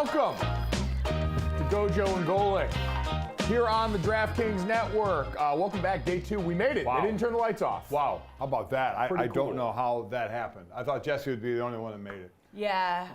Welcome to GoJo and Golic here on the DraftKings Network. Welcome back, day 2. We made it. Wow. They didn't turn the lights off. Wow, how about that? I cool. don't know how that happened. I thought Jessie would be the only one that made it. Yeah,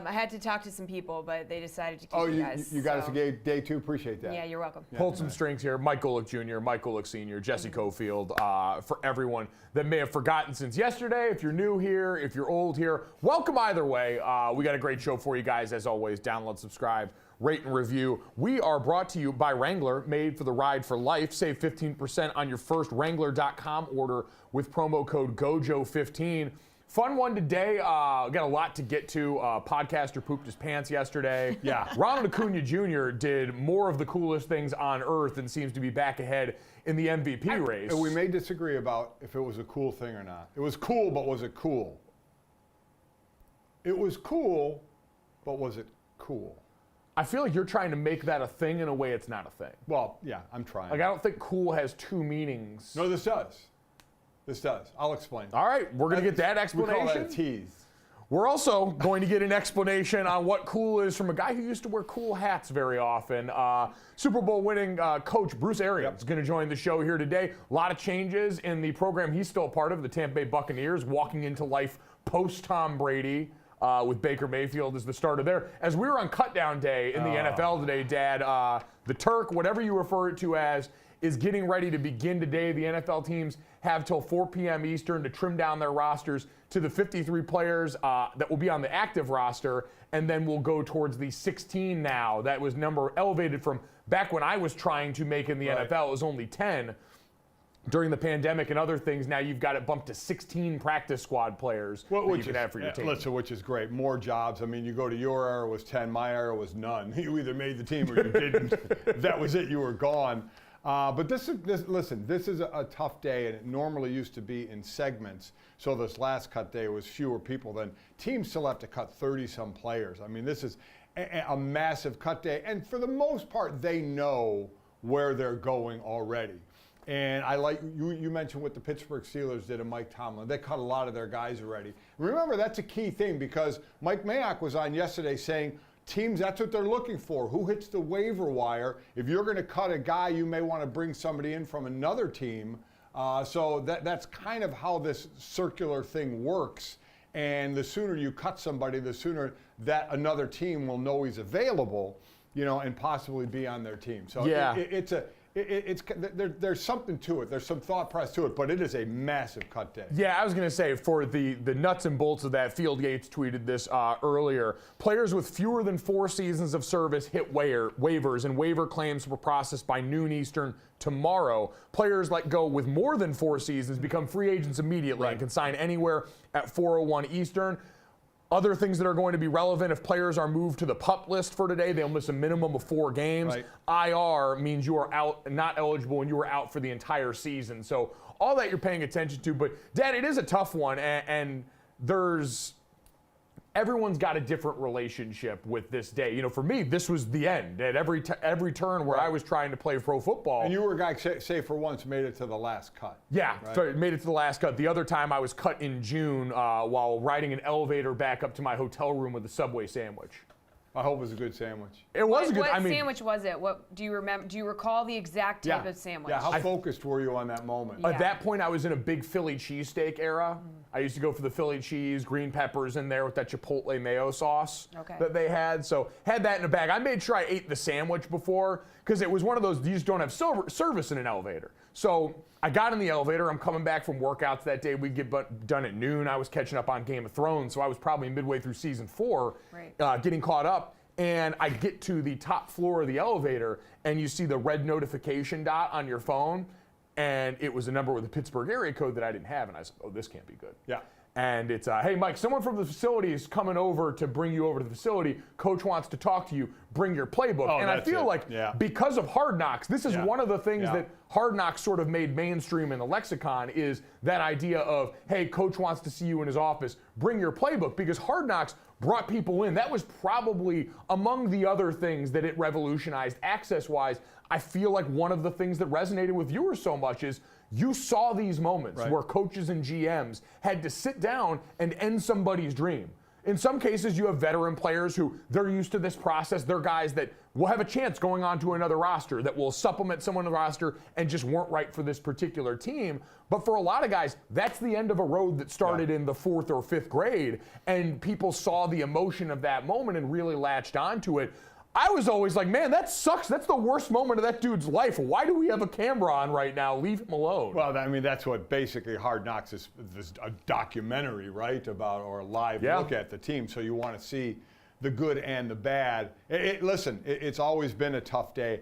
I had to talk to some people, but they decided to keep Oh, you you guys. got us a day 2. Appreciate that. Yeah, you're welcome. Pulled some strings here. Mike Golic Jr., Mike Golic Sr., Jessie Cofield. For everyone that may have forgotten since yesterday, if you're new here, if you're old here, welcome either way. We got a great show for you guys, as always. Download, subscribe, rate, and review. We are brought to you by Wrangler, made for the ride for life. Save 15% on your first Wrangler.com order with promo code GOJO15. Fun one today. Got a lot to get to. Podcaster pooped his pants yesterday. Yeah. Ronald Acuna Jr. did more of the coolest things on earth and seems to be back ahead in the MVP race. And we may disagree about if it was a cool thing or not. It was cool, but was it cool? It was cool, but was it cool? I feel like you're trying to make that a thing in a way it's not a thing. Well, yeah, I'm trying. Like, I don't think cool has two meanings. No, this does. This does. I'll explain. All right, we're going to get that explanation. We call that a tease. We're also going to get an explanation on what cool is from a guy who used to wear cool hats very often. Super Bowl winning coach Bruce Arians is going to join the show here today. A lot of changes in the program he's still a part of, the Tampa Bay Buccaneers, walking into life post-Tom Brady with Baker Mayfield as the starter there. As we were on cutdown day in the NFL today, Dad, the Turk, whatever you refer it to as, is getting ready to begin today. The NFL teams have till 4 p.m. Eastern to trim down their rosters to the 53 players that will be on the active roster, and then we'll go towards the 16 now. That was number elevated from back when I was trying to make in the NFL. It was only 10. During the pandemic and other things, now you've got it bumped to 16 practice squad players that you can have for your team. Listen, which is great. More jobs. I mean, you go to your era was 10, my era was none. You either made the team or you didn't. That was it. You were gone. But this is a tough day, and it normally used to be in segments. So this last cut day was fewer people. Then teams still have to cut 30-some players. I mean, this is a massive cut day, and for the most part, they know where they're going already. And I like you mentioned what the Pittsburgh Steelers did and Mike Tomlin. They cut a lot of their guys already. Remember, that's a key thing because Mike Mayock was on yesterday saying teams, that's what they're looking for. Who hits the waiver wire? If you're going to cut a guy, you may want to bring somebody in from another team. So that's kind of how this circular thing works. And the sooner you cut somebody, the sooner that another team will know he's available, and possibly be on their team. So yeah. There's something to it. There's some thought process to it, but it is a massive cut day. Yeah, I was going to say, for the nuts and bolts of that, Field Yates tweeted this earlier. Players with fewer than 4 seasons of service hit waivers, and waiver claims were processed by noon Eastern tomorrow. Players let go with more than 4 seasons become free agents immediately and can sign anywhere at 4:01 Eastern. Other things that are going to be relevant, if players are moved to the PUP list for today, they'll miss a minimum of 4 games. Right. IR means you are out, not eligible, and you are out for the entire season. So all that you're paying attention to. But, Dad, it is a tough one, and everyone's got a different relationship with this day. For me, this was the end at every turn where I was trying to play pro football. And you were a guy, say for once, made it to the last cut. Yeah, right? So made it to the last cut. The other time I was cut in June while riding an elevator back up to my hotel room with a Subway sandwich. I hope it was a good sandwich. It was a good. What sandwich was it? What do you remember? Do you recall the exact type of sandwich? Yeah. How focused were you on that moment? At that point, I was in a big Philly cheesesteak era. I used to go for the Philly cheese, green peppers in there with that Chipotle mayo sauce that they had. So had that in a bag. I made sure I ate the sandwich before because it was one of those, you just don't have service in an elevator. So I got in the elevator. I'm coming back from workouts that day. We'd get done at noon. I was catching up on Game of Thrones, so I was probably midway through season 4, getting caught up. And I get to the top floor of the elevator, and you see the red notification dot on your phone, and it was a number with a Pittsburgh area code that I didn't have, and I said, oh, this can't be good. Yeah. And it's, hey, Mike, someone from the facility is coming over to bring you over to the facility. Coach wants to talk to you. Bring your playbook. Oh, and I feel like because of Hard Knocks, this is one of the things that Hard Knocks sort of made mainstream in the lexicon is that idea of, hey, Coach wants to see you in his office. Bring your playbook, because Hard Knocks brought people in. That was probably among the other things that it revolutionized access-wise. I feel like one of the things that resonated with viewers so much is you saw these moments where coaches and GMs had to sit down and end somebody's dream. in some cases, you have veteran players who they're used to this process. They're guys that will have a chance going on to another roster that will supplement someone on the roster and just weren't right for this particular team. But for a lot of guys, that's the end of a road that started in the 4th or 5th grade, and people saw the emotion of that moment and really latched onto it. I was always like, man, that sucks. That's the worst moment of that dude's life. Why do we have a camera on right now? Leave him alone. Well, I mean, that's what basically Hard Knocks is a documentary, right, about or a live look at the team. So you want to see the good and the bad. Listen, it's always been a tough day.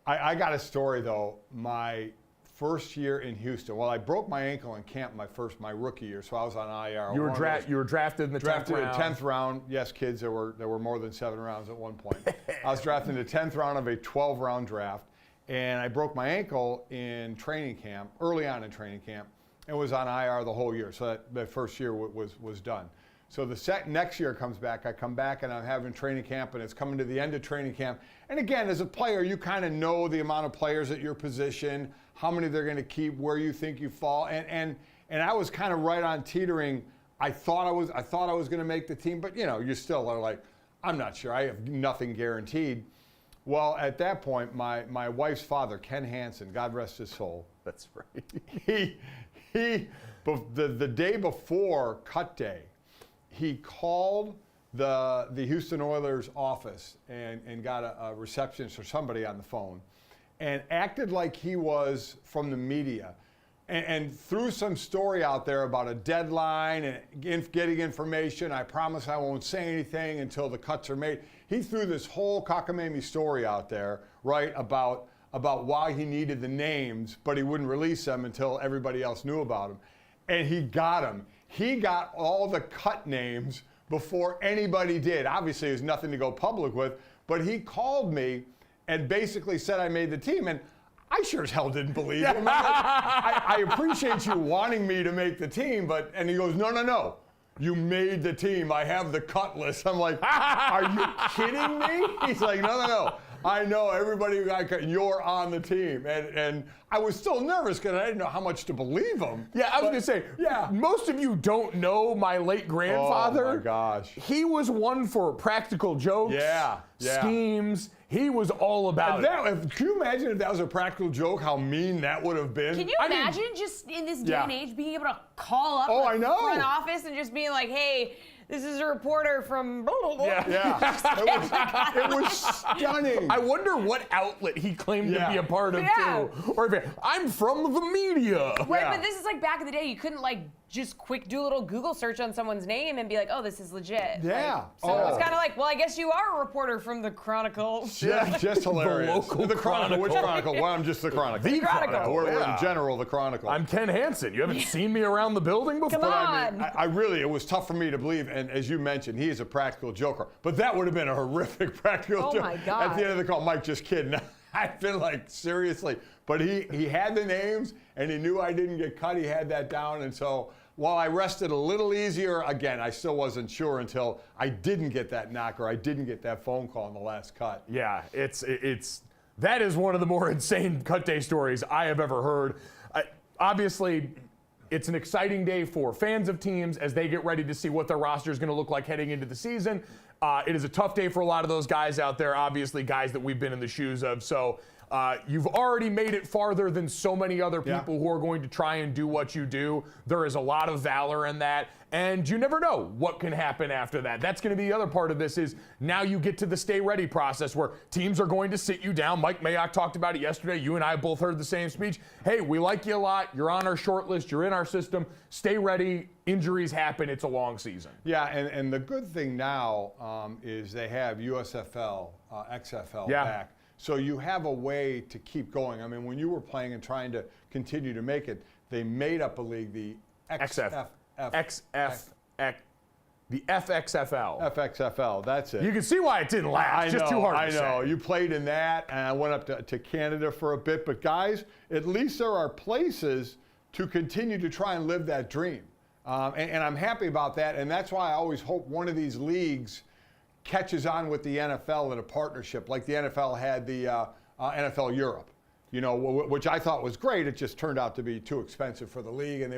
I got a story, though. My first year in Houston, well, I broke my ankle in camp my rookie year, so I was on IR. You were drafted in the 10th round. Drafted in the 10th round. Yes, kids, there were more than 7 rounds at one point. I was drafted in the 10th round of a 12-round draft, and I broke my ankle in training camp, early on in training camp, and was on IR the whole year. So that first year was done. So the next year comes back. I come back, and I'm having training camp, and it's coming to the end of training camp. And again, as a player, you kind of know the amount of players at your position, how many they're going to keep, where you think you fall, and I was kind of right on teetering. I thought I was going to make the team, but you still are like, I'm not sure. I have nothing guaranteed. Well, at that point, my wife's father, Ken Hansen, God rest his soul. That's right. The day before cut day, he called the Houston Oilers office and got a receptionist or somebody on the phone and acted like he was from the media and threw some story out there about a deadline and getting information. I promise I won't say anything until the cuts are made. He threw this whole cockamamie story out there, right, about why he needed the names, but he wouldn't release them until everybody else knew about them. And he got them. He got all the cut names before anybody did. Obviously, there's nothing to go public with, but he called me and basically said I made the team. And I sure as hell didn't believe him. I appreciate you wanting me to make the teteam, and he goes, no. You made the team. I have the cut list. I'm like, are you kidding me? He's like, no. I know everybody got cut. You're on the team. And I was still nervous because I didn't know how much to believe him. Yeah, I was going to say, most of you don't know my late grandfather. Oh, my gosh. He was one for practical jokes, schemes. He was all about it. Can you imagine if that was a practical joke, how mean that would have been? Can you imagine just in this day and age being able to call up the front office and just being like, hey, this is a reporter from blah, blah, blah. It was stunning. I wonder what outlet he claimed to be a part of, too. Or if I'm from the media. Right, but this is like back in the day. You couldn't just quick do a little Google search on someone's name and be like, oh, this is legit. Yeah. So it's kind of like, well, I guess you are a reporter from the Chronicle. Yeah, just hilarious. The Chronicle. Which Chronicle? Well, I'm just the Chronicle. The Chronicle. We're in general the Chronicle. I'm Ken Hansen. You haven't seen me around the building before? Come on. I really, it was tough for me to believe, and as you mentioned, he is a practical joker. But that would have been a horrific practical joke. Oh, my God. At the end of the call, Mike, just kidding. I've been like, seriously. But he had the names, and he knew I didn't get cut. He had that down, and so while I rested a little easier, again, I still wasn't sure until I didn't get that knock or I didn't get that phone call in the last cut. Yeah, that is one of the more insane cut day stories I have ever heard. Obviously, it's an exciting day for fans of teams as they get ready to see what their roster is going to look like heading into the season. It is a tough day for a lot of those guys out there, obviously guys that we've been in the shoes of. So you've already made it farther than so many other people who are going to try and do what you do. There is a lot of valor in that, and you never know what can happen after that. That's going to be the other part of this is now you get to the stay ready process where teams are going to sit you down. Mike Mayock talked about it yesterday. You and I both heard the same speech. Hey, we like you a lot. You're on our short list. You're in our system. Stay ready. Injuries happen. It's a long season. Yeah, and the good thing now is they have USFL, XFL back. So you have a way to keep going. I mean, when you were playing and trying to continue to make it, they made up a league, the the FXFL. FXFL, that's it. You can see why it didn't last. Just too hard to say. I know. You played in that, and I went up to Canada for a bit. But guys, at least there are places to continue to try and live that dream. And I'm happy about that. And that's why I always hope one of these leagues catches on with the NFL in a partnership, like the NFL had the NFL Europe, which I thought was great. It just turned out to be too expensive for the league, and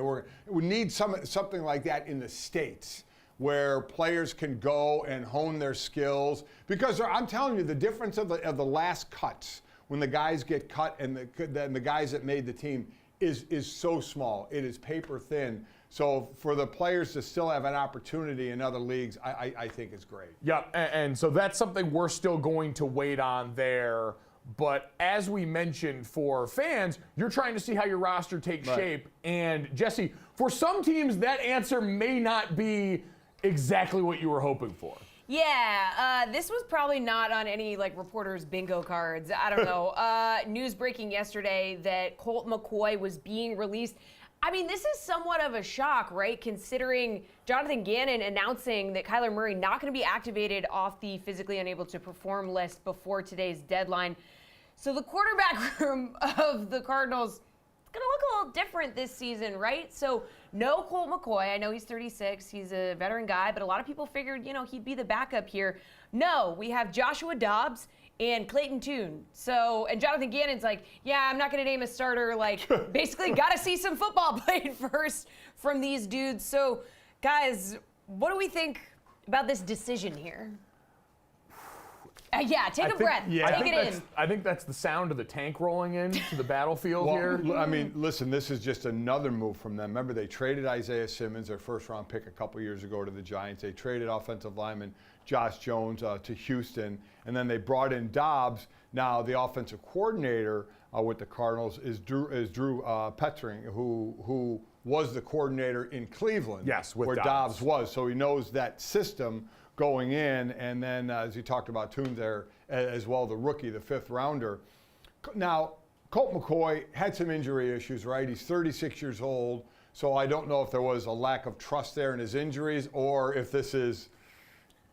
we need something like that in the States, where players can go and hone their skills. Because I'm telling you, the difference of the last cuts, when the guys get cut and the guys that made the team, is so small. It is paper thin. So for the players to still have an opportunity in other leagues, I think is great. Yeah, and so that's something we're still going to wait on there. But as we mentioned, for fans, you're trying to see how your roster takes shape. And Jesse, for some teams, that answer may not be exactly what you were hoping for. Yeah, this was probably not on any reporters' bingo cards. I don't know. News breaking yesterday that Colt McCoy was being released. I mean, this is somewhat of a shock, right? Considering Jonathan Gannon announcing that Kyler Murray not going to be activated off the physically unable to perform list before today's deadline. So the quarterback room of the Cardinals is going to look a little different this season, right? So no Colt McCoy. I know he's 36. He's a veteran guy, but a lot of people figured, he'd be the backup here. No, we have Joshua Dobbs and Clayton Tune. So, and Jonathan Gannon's like, yeah, I'm not going to name a starter. Basically got to see some football played first from these dudes. So, guys, what do we think about this decision here? Take a breath. Take it in. I think that's the sound of the tank rolling into the battlefield here. I mean, listen, this is just another move from them. Remember, they traded Isaiah Simmons, their first-round pick, a couple years ago to the Giants. They traded offensive lineman Josh Jones to Houston, and then they brought in Dobbs. Now, the offensive coordinator with the Cardinals is Drew Pettering, who was the coordinator in Cleveland, where Dobbs was. So he knows that system going in, and then as you talked about Tune there as well, the rookie, the fifth rounder. Now, Colt McCoy had some injury issues, right? He's 36 years old, so I don't know if there was a lack of trust there in his injuries or if this is,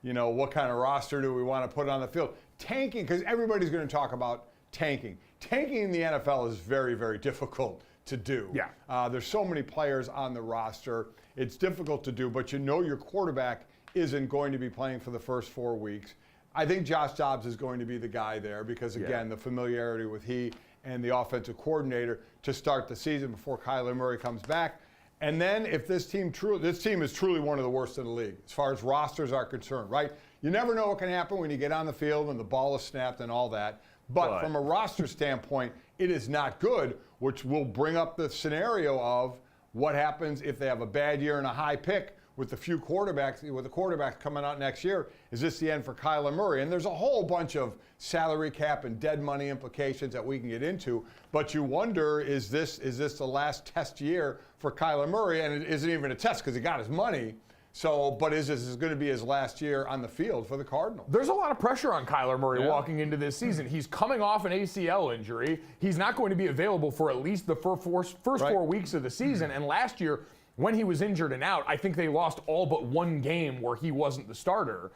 what kind of roster do we want to put on the field? Tanking, because everybody's going to talk about tanking. Tanking in the NFL is very, very difficult to do. Yeah. There's so many players on the roster. It's difficult to do, but your quarterback isn't going to be playing for the first 4 weeks. I think Josh Dobbs is going to be the guy there because, again, the familiarity with he and the offensive coordinator to start the season before Kyler Murray comes back. And then if this team is truly one of the worst in the league as far as rosters are concerned, right? You never know what can happen when you get on the field and the ball is snapped and all that. But from a roster standpoint, it is not good, which will bring up the scenario of what happens if they have a bad year and a high pick with the quarterbacks coming out next year. Is this the end for Kyler Murray? And there's a whole bunch of salary cap and dead money implications that we can get into. But you wonder, is this the last test year for Kyler Murray? And it isn't even a test because he got his money. So, but is this going to be his last year on the field for the Cardinals? There's a lot of pressure on Kyler Murray walking into this season. He's coming off an ACL injury. He's not going to be available for at least the first 4 weeks of the season. And last year, when he was injured and out, I think they lost all but one game where he wasn't the starter.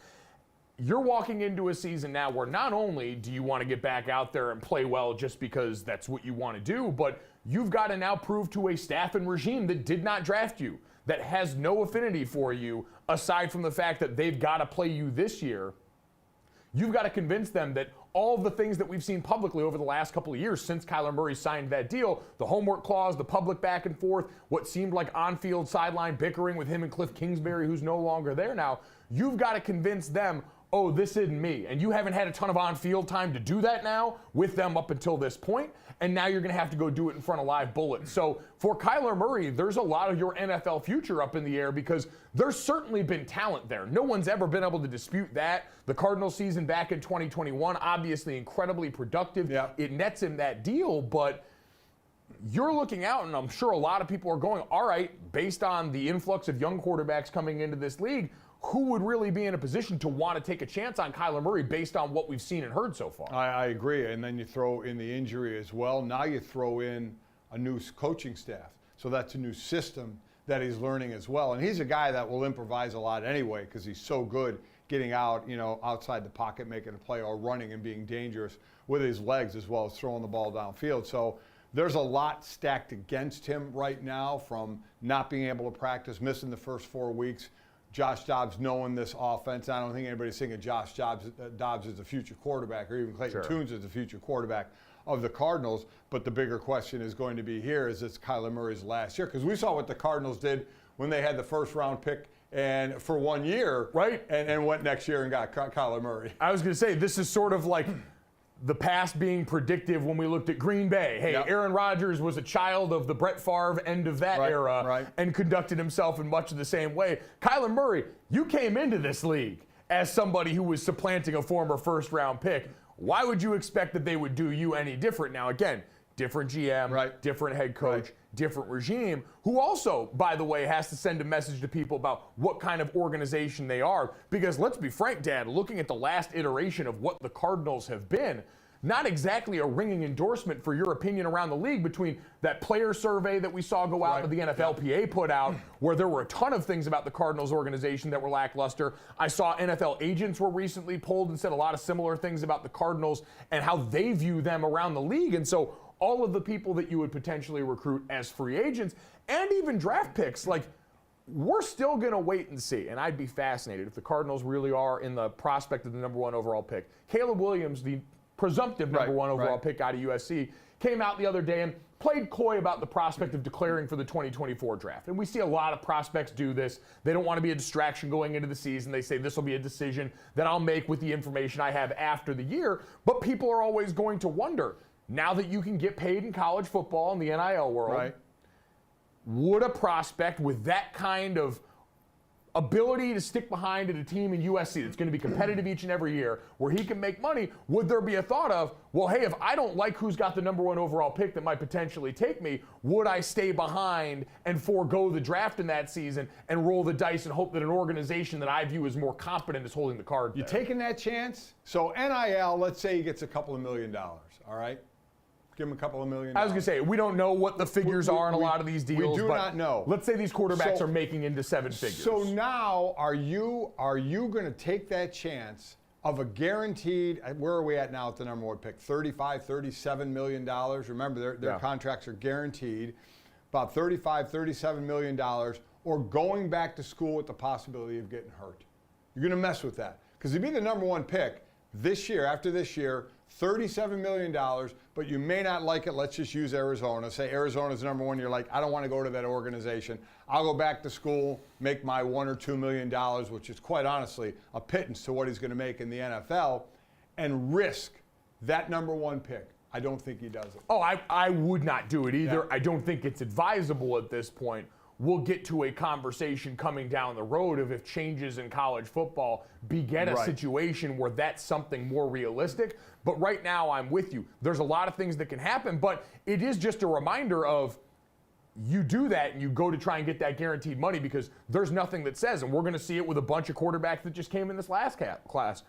You're walking into a season now where not only do you want to get back out there and play well just because that's what you want to do, but you've got to now prove to a staff and regime that did not draft you, that has no affinity for you, aside from the fact that they've got to play you this year. You've got to convince them that all of the things that we've seen publicly over the last couple of years since Kyler Murray signed that deal, the homework clause, the public back and forth, what seemed like on-field sideline bickering with him and Cliff Kingsbury, who's no longer there now, you've got to convince them, oh, this isn't me. And you haven't had a ton of on-field time to do that now with them up until this point, and now you're going to have to go do it in front of live bullets. So for Kyler Murray, there's a lot of your NFL future up in the air because there's certainly been talent there. No one's ever been able to dispute that. The Cardinals season back in 2021, obviously incredibly productive. Yeah. It nets him that deal, but you're looking out, and I'm sure a lot of people are going, all right, based on the influx of young quarterbacks coming into this league, who would really be in a position to want to take a chance on Kyler Murray based on what we've seen and heard so far? I agree. And then you throw in the injury as well. Now you throw in a new coaching staff. So that's a new system that he's learning as well. And he's a guy that will improvise a lot anyway because he's so good getting out, outside the pocket, making a play or running and being dangerous with his legs as well as throwing the ball downfield. So there's a lot stacked against him right now from not being able to practice, missing the first 4 weeks. Josh Dobbs knowing this offense. I don't think anybody's thinking Josh Dobbs is the future quarterback or even Clayton Tune is the future quarterback of the Cardinals. But the bigger question is going to be here, is this Kyler Murray's last year? Because we saw what the Cardinals did when they had the first-round pick and for 1 year, Right. and went next year and got Kyler Murray. I was going to say, this is sort of like the past being predictive when we looked at Green Bay. Hey, Yep. Aaron Rodgers was a child of the Brett Favre end of that era right. and conducted himself in much of the same way. Kyler Murray, you came into this league as somebody who was supplanting a former first-round pick. Why would you expect that they would do you any different? Now, again, different GM, Right. different head coach, Right. different regime, who also, by the way, has to send a message to people about what kind of organization they are. Because let's be frank, Dad, looking at the last iteration of what the Cardinals have been, not exactly a ringing endorsement for your opinion around the league between that player survey that we saw go out Right. that the NFLPA put out, where there were a ton of things about the Cardinals organization that were lackluster. I saw NFL agents were recently polled and said a lot of similar things about the Cardinals and how they view them around the league. And so all of the people that you would potentially recruit as free agents and even draft picks, like, we're still going to wait and see. And I'd be fascinated if the Cardinals really are in the prospect of the number one overall pick. Caleb Williams, the presumptive number Right, one overall right. pick out of USC, came out the other day and played coy about the prospect of declaring for the 2024 draft. And we see a lot of prospects do this. They don't want to be a distraction going into the season. They say this will be a decision that I'll make with the information I have after the year. But people are always going to wonder, now that you can get paid in college football in the NIL world, Right. would a prospect with that kind of ability to stick behind at a team in USC that's going to be competitive each and every year, where he can make money, would there be a thought of, well, hey, if I don't like who's got the number one overall pick that might potentially take me, would I stay behind and forego the draft in that season and roll the dice and hope that an organization that I view as more competent is holding the card You there? taking that chance? So NIL, let's say he gets a couple of $1 million, all right? Give him a couple of $1 million. I was going to say, we don't know what the figures are in a lot of these deals. do but not know. Let's say these quarterbacks So- are making into seven figures. So now, are you going to take that chance of a guaranteed? Where are we at now at the number one pick? $35-37 million. Remember, their Yeah. contracts are guaranteed. About $35-37 million, or going back to school with the possibility of getting hurt. You're going to mess with that because to be the number one pick this year, after this year, $37 million, but you may not like it. Let's just use Arizona. Say Arizona's number one. You're like, I don't want to go to that organization. I'll go back to school, make my $1 or $2 million, which is quite honestly a pittance to what he's going to make in the NFL, and risk that number one pick. I don't think he does it. Oh, I would not do it either. Yeah. I don't think it's advisable at this point. We'll get to a conversation coming down the road of if changes in college football beget a Right. situation where that's something more realistic. But right now, I'm with you. There's a lot of things that can happen, but it is just a reminder of you do that and you go to try and get that guaranteed money because there's nothing that says, and we're going to see it with a bunch of quarterbacks that just came in this last class.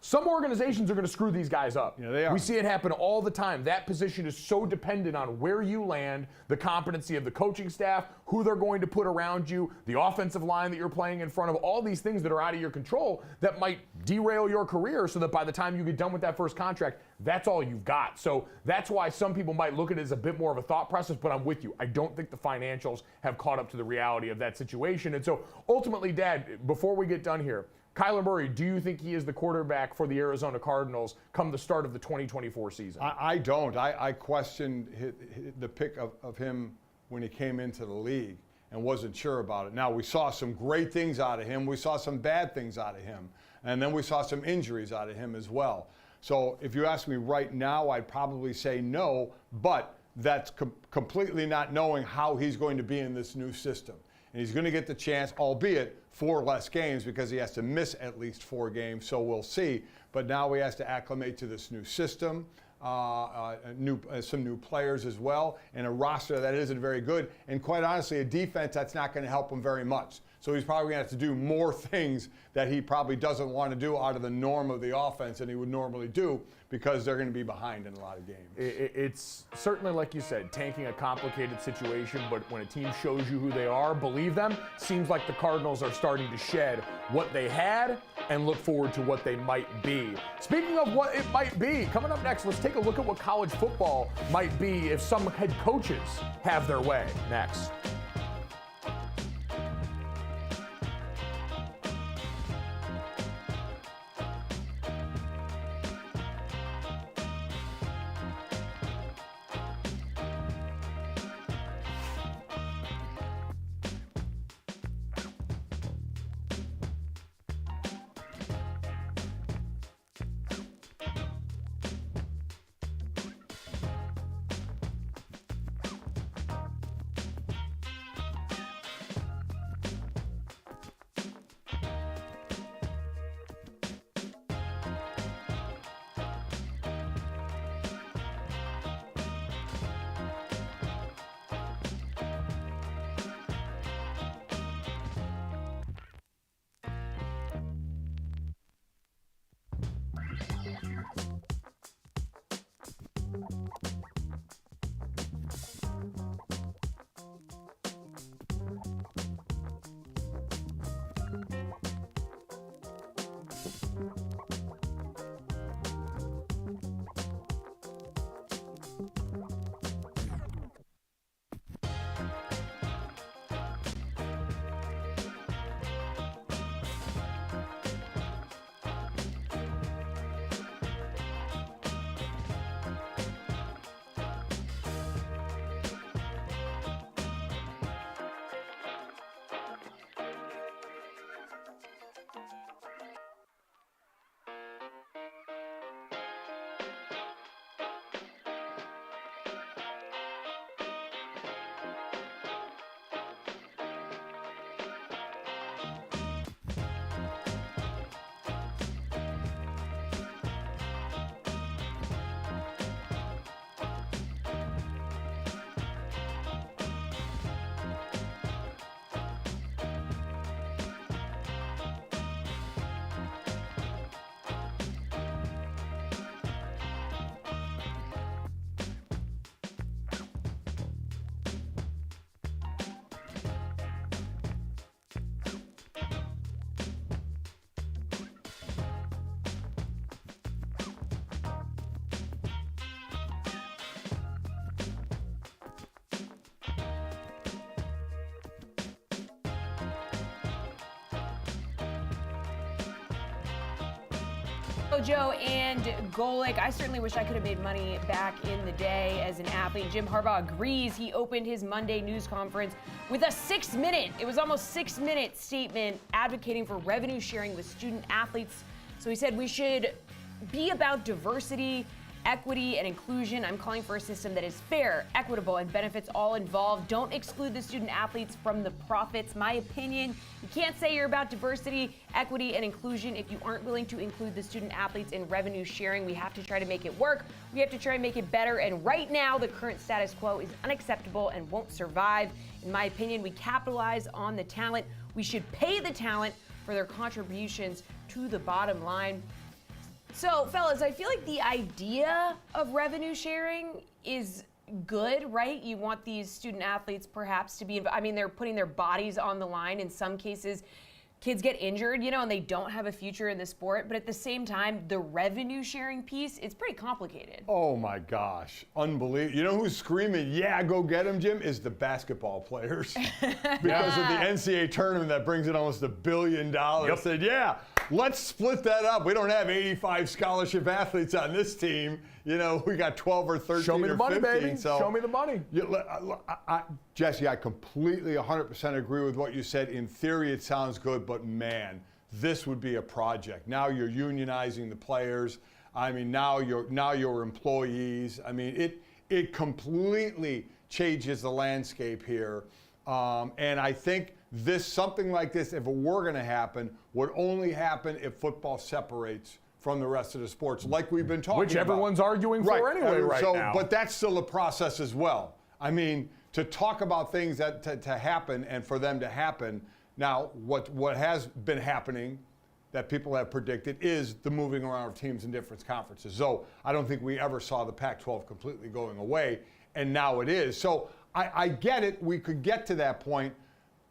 Some organizations are going to screw these guys up. Yeah, they are. We see it happen all the time. That position is so dependent on where you land, the competency of the coaching staff, who they're going to put around you, the offensive line that you're playing in front of, all these things that are out of your control that might derail your career so that by the time you get done with that first contract, that's all you've got. So that's why some people might look at it as a bit more of a thought process, but I'm with you. I don't think the financials have caught up to the reality of that situation. And so ultimately, Dad, before we get done here, Kyler Murray, do you think he is the quarterback for the Arizona Cardinals come the start of the 2024 season? I don't. I questioned the pick of him when he came into the league and wasn't sure about it. Now, we saw some great things out of him. We saw some bad things out of him. And then we saw some injuries out of him as well. So if you ask me right now, I'd probably say no, but that's completely not knowing how he's going to be in this new system. And he's going to get the chance, albeit 4 less games because he has to miss at least 4 games, so we'll see. But now he has to acclimate to this new system, some new players as well, and a roster that isn't very good. And quite honestly, a defense that's not going to help him very much. So he's probably going to have to do more things that he probably doesn't want to do out of the norm of the offense than he would normally do because they're going to be behind in a lot of games. It's certainly, like you said, tanking a complicated situation, but when a team shows you who they are, believe them. Seems like the Cardinals are starting to shed what they had and look forward to what they might be. Speaking of what it might be, coming up next, let's take a look at what college football might be if some head coaches have their way. Next. GoJo and Golic. I certainly wish I could have made money back in the day as an athlete. Jim Harbaugh agrees. He opened his Monday news conference with a 6-minute, it was almost 6-minute statement advocating for revenue sharing with student athletes. So he said we should be about diversity, equity, and inclusion. I'm calling for a system that is fair, equitable, and benefits all involved. Don't exclude the student athletes from the profits. My opinion, you can't say you're about diversity, equity, and inclusion if you aren't willing to include the student athletes in revenue sharing. We have to try to make it work. We have to try to make it better. And right now, the current status quo is unacceptable and won't survive. In my opinion, we capitalize on the talent. We should pay the talent for their contributions to the bottom line. So, fellas, I feel like the idea of revenue sharing is good, right? You want these student athletes perhaps to be, they're putting their bodies on the line. In some cases, kids get injured, and they don't have a future in the sport. But at the same time, the revenue sharing piece, it's pretty complicated. Oh my gosh, unbelievable. You know who's screaming, yeah, go get him, Jim? Is the basketball players. Because of the NCAA tournament that brings in almost $1 billion. Yep. Said, yeah, let's split that up. We don't have 85 scholarship athletes on this team. We got 12 or 13 Show me the money, 15, baby. so, Show me the money. Jesse, I completely 100% agree with what you said. In theory, it sounds good, but man, this would be a project. Now you're unionizing the players. Now you're employees. It completely changes the landscape here. And I think something like this, if it were going to happen, would only happen if football separates from the rest of the sports, like we've been talking about. Which everyone's arguing for anyway right now. But that's still a process as well. To talk about things that to happen and for them to happen. Now, what has been happening that people have predicted is the moving around of teams in different conferences. So I don't think we ever saw the Pac-12 completely going away, and now it is. So I get it. We could get to that point,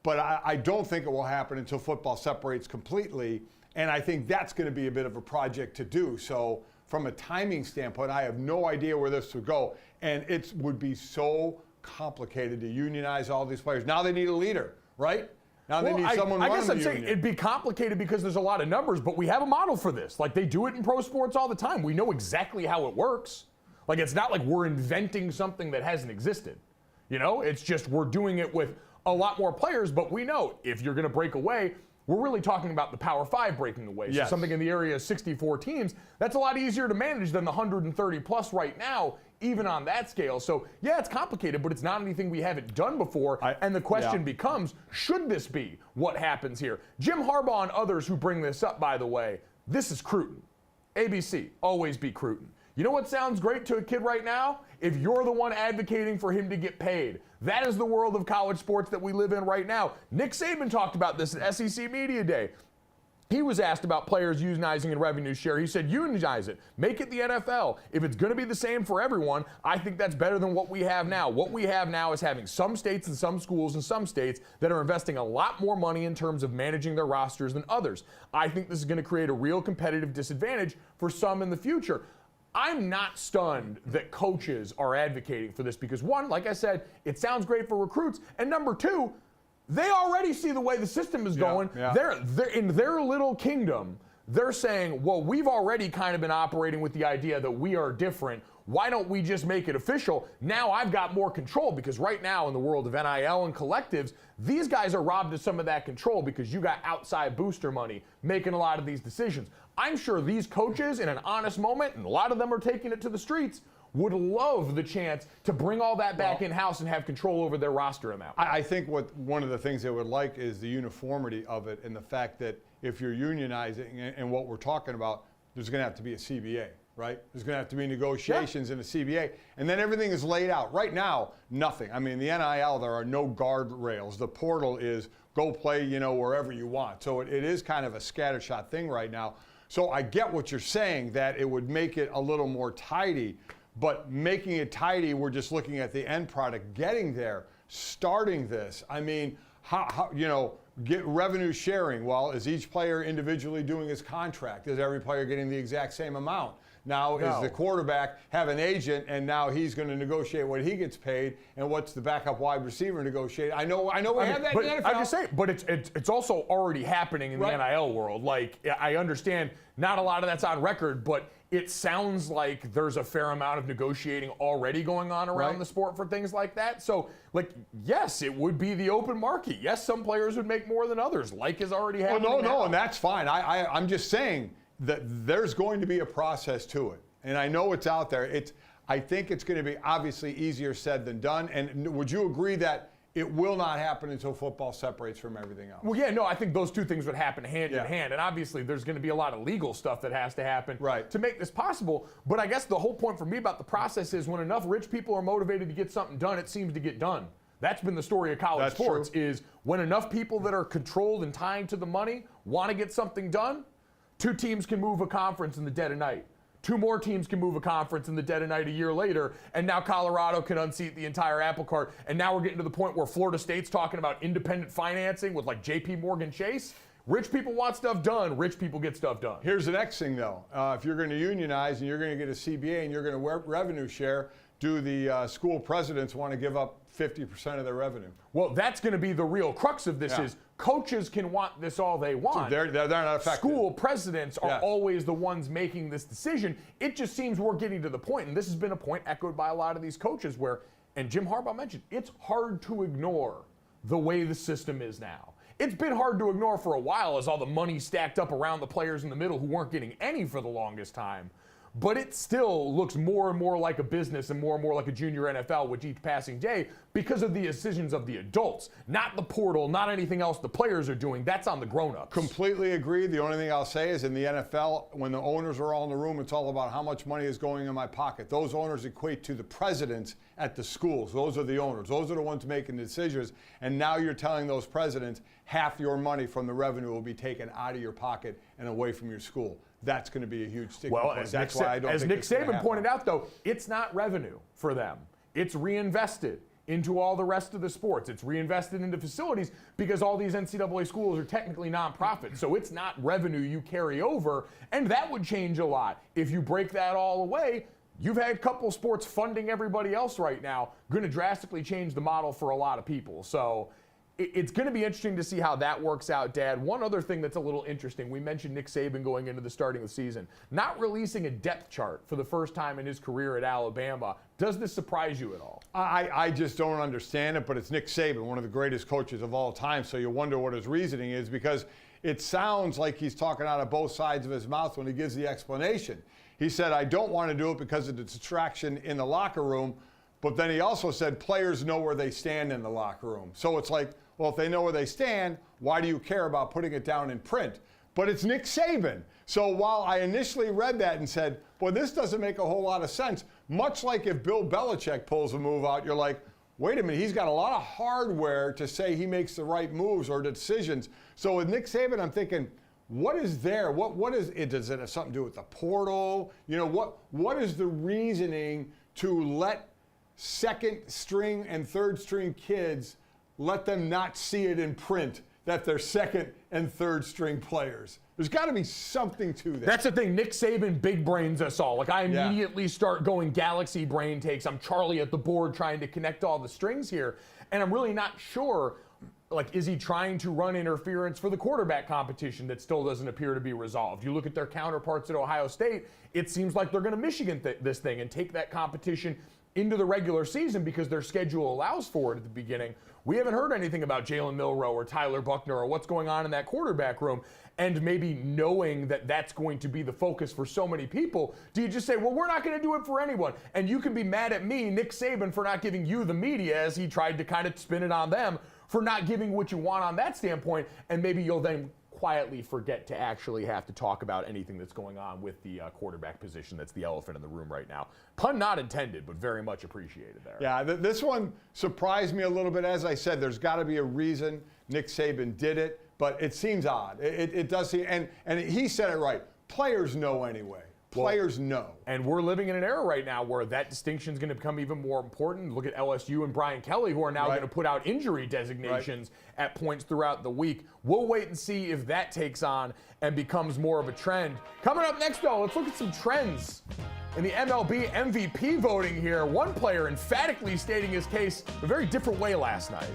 but I don't think it will happen until football separates completely. And I think that's going to be a bit of a project to do. So from a timing standpoint, I have no idea where this would go. And it would be so complicated to unionize all these players. Now they need a leader, right? Now they need someone running the union. I guess I'm saying it'd be complicated because there's a lot of numbers, but we have a model for this. Like, they do it in pro sports all the time. We know exactly how it works. Like, it's not like we're inventing something that hasn't existed. It's just we're doing it with a lot more players, but we know if you're going to break away, we're really talking about the Power 5 breaking away. Yes. So something in the area of 64 teams, that's a lot easier to manage than the 130 plus right now, even on that scale. So, yeah, it's complicated, but it's not anything we haven't done before. And the question becomes, should this be what happens here? Jim Harbaugh and others who bring this up, by the way, this is Cruton. ABC, always be Cruton. You know what sounds great to a kid right now? If you're the one advocating for him to get paid. That is the world of college sports that we live in right now. Nick Saban talked about this at SEC Media Day. He was asked about players unionizing and revenue share. He said, unionize it. Make it the NFL. If it's going to be the same for everyone, I think that's better than what we have now. What we have now is having some states and some schools and some states that are investing a lot more money in terms of managing their rosters than others. I think this is going to create a real competitive disadvantage for some in the future. I'm not stunned that coaches are advocating for this because, one, like I said, it sounds great for recruits. And number two, they already see the way the system is going. They're in their little kingdom. They're saying, well, we've already kind of been operating with the idea that we are different. Why don't we just make it official? Now I've got more control, because right now in the world of NIL and collectives, these guys are robbed of some of that control because you got outside booster money making a lot of these decisions. I'm sure these coaches, in an honest moment, and a lot of them are taking it to the streets, would love the chance to bring all that back in-house and have control over their roster amount. I think one of the things they would like is the uniformity of it, and the fact that if you're unionizing and what we're talking about, there's going to have to be a CBA, right? There's going to have to be negotiations in a CBA, and then everything is laid out. Right now, nothing. I mean, the NIL, there are no guardrails. The portal is go play, wherever you want. So it is kind of a scattershot thing right now. So I get what you're saying, that it would make it a little more tidy. But making it tidy, we're just looking at the end product, getting there, starting this. I mean, how get revenue sharing? Well, is each player individually doing his contract? Is every player getting the exact same amount? Now, is the quarterback have an agent, and now he's going to negotiate what he gets paid, and what's the backup wide receiver negotiate? I know we have that in the NFL. I just say, but it's also already happening in the NIL world. Like, I understand not a lot of that's on record, but it sounds like there's a fair amount of negotiating already going on around the sport for things like that. So, like, yes, it would be the open market. Yes, some players would make more than others, like is already happening. Well, no, and that's fine. I'm just saying that there's going to be a process to it. And I know it's out there. I think it's going to be obviously easier said than done. And would you agree that it will not happen until football separates from everything else? Well, yeah, no, I think those two things would happen hand in hand. And obviously there's going to be a lot of legal stuff that has to happen to make this possible. But I guess the whole point for me about the process is when enough rich people are motivated to get something done, it seems to get done. That's been the story of college sports, is when enough people that are controlled and tying to the money want to get something done, 2 teams can move a conference in the dead of night. 2 more teams can move a conference in the dead of night a year later, and now Colorado can unseat the entire apple cart. And now we're getting to the point where Florida State's talking about independent financing with like J.P. Morgan Chase. Rich people want stuff done. Rich people get stuff done. Here's the next thing, though. If you're going to unionize and you're going to get a CBA and you're going to revenue share, do the school presidents want to give up 50% of their revenue? Well, that's going to be the real crux of this is coaches can want this all they want. They're not affected. School presidents are always the ones making this decision. It just seems we're getting to the point, and this has been a point echoed by a lot of these coaches where, and Jim Harbaugh mentioned, it's hard to ignore the way the system is now. It's been hard to ignore for a while as all the money stacked up around the players in the middle who weren't getting any for the longest time. But it still looks more and more like a business and more like a junior NFL with each passing day because of the decisions of the adults, not the portal, not anything else the players are doing. That's on the grown-ups. Completely agree. The only thing I'll say is in the NFL, when the owners are all in the room, it's all about how much money is going in my pocket. Those owners equate to the presidents at the schools. Those are the owners. Those are the ones making the decisions. And now you're telling those presidents half your money from the revenue will be taken out of your pocket and away from your school. That's going to be a huge sticking point. As Nick Saban pointed out, though, it's not revenue for them. It's reinvested into all the rest of the sports. It's reinvested into facilities because all these NCAA schools are technically nonprofit. So it's not revenue you carry over, and that would change a lot. If you break that all away, you've had a couple sports funding everybody else right now, going to drastically change the model for a lot of people. So it's going to be interesting to see how that works out, Dad. One other thing that's a little interesting, we mentioned Nick Saban going into the starting of the season, not releasing a depth chart for the first time in his career at Alabama. Does this surprise you at all? I just don't understand it, but it's Nick Saban, one of the greatest coaches of all time, so you wonder what his reasoning is, because it sounds like he's talking out of both sides of his mouth when he gives the explanation. He said, I don't want to do it because of the distraction in the locker room, but then he also said players know where they stand in the locker room. So it's like, well, if they know where they stand, why do you care about putting it down in print? But it's Nick Saban. So while I initially read that and said, boy, this doesn't make a whole lot of sense, much like if Bill Belichick pulls a move out, you're like, wait a minute, he's got a lot of hardware to say he makes the right moves or decisions. So with Nick Saban, I'm thinking, what is there? What is it? Does it have something to do with the portal? You know, what is the reasoning to let second string and third string kids, let them not see it in print that they're second and third string players? There's got to be something to that. That's the thing. Nick Saban big brains us all. Like, I immediately start going galaxy brain takes. I'm Charlie at the board trying to connect all the strings here. And I'm really not sure. like, is he trying to run interference for the quarterback competition that still doesn't appear to be resolved? You look at their counterparts at Ohio State, it seems like they're going to Michigan this thing and take that competition into the regular season because their schedule allows for it at the beginning. We haven't heard anything about Jalen Milroe or Tyler Buckner or what's going on in that quarterback room. And maybe knowing that that's going to be the focus for so many people, do you just say, well, we're not going to do it for anyone? And you can be mad at me, Nick Saban, for not giving you the media, as he tried to kind of spin it on them, for not giving what you want on that standpoint. And maybe you'll then quietly forget to actually have to talk about anything that's going on with the quarterback position. That's the elephant in the room right now. Pun not intended, but very much appreciated there. Yeah, this one surprised me a little bit. As I said, there's got to be a reason Nick Saban did it, but it seems odd. It does seem, and he said it right. Players know anyway. Players know. And we're living in an era right now where that distinction is going to become even more important. Look at LSU and Brian Kelly, who are now going to put out injury designations at points throughout the week. We'll wait and see if that takes on and becomes more of a trend. Coming up next, though, let's look at some trends in the MLB MVP voting here. One player emphatically stating his case a very different way last night.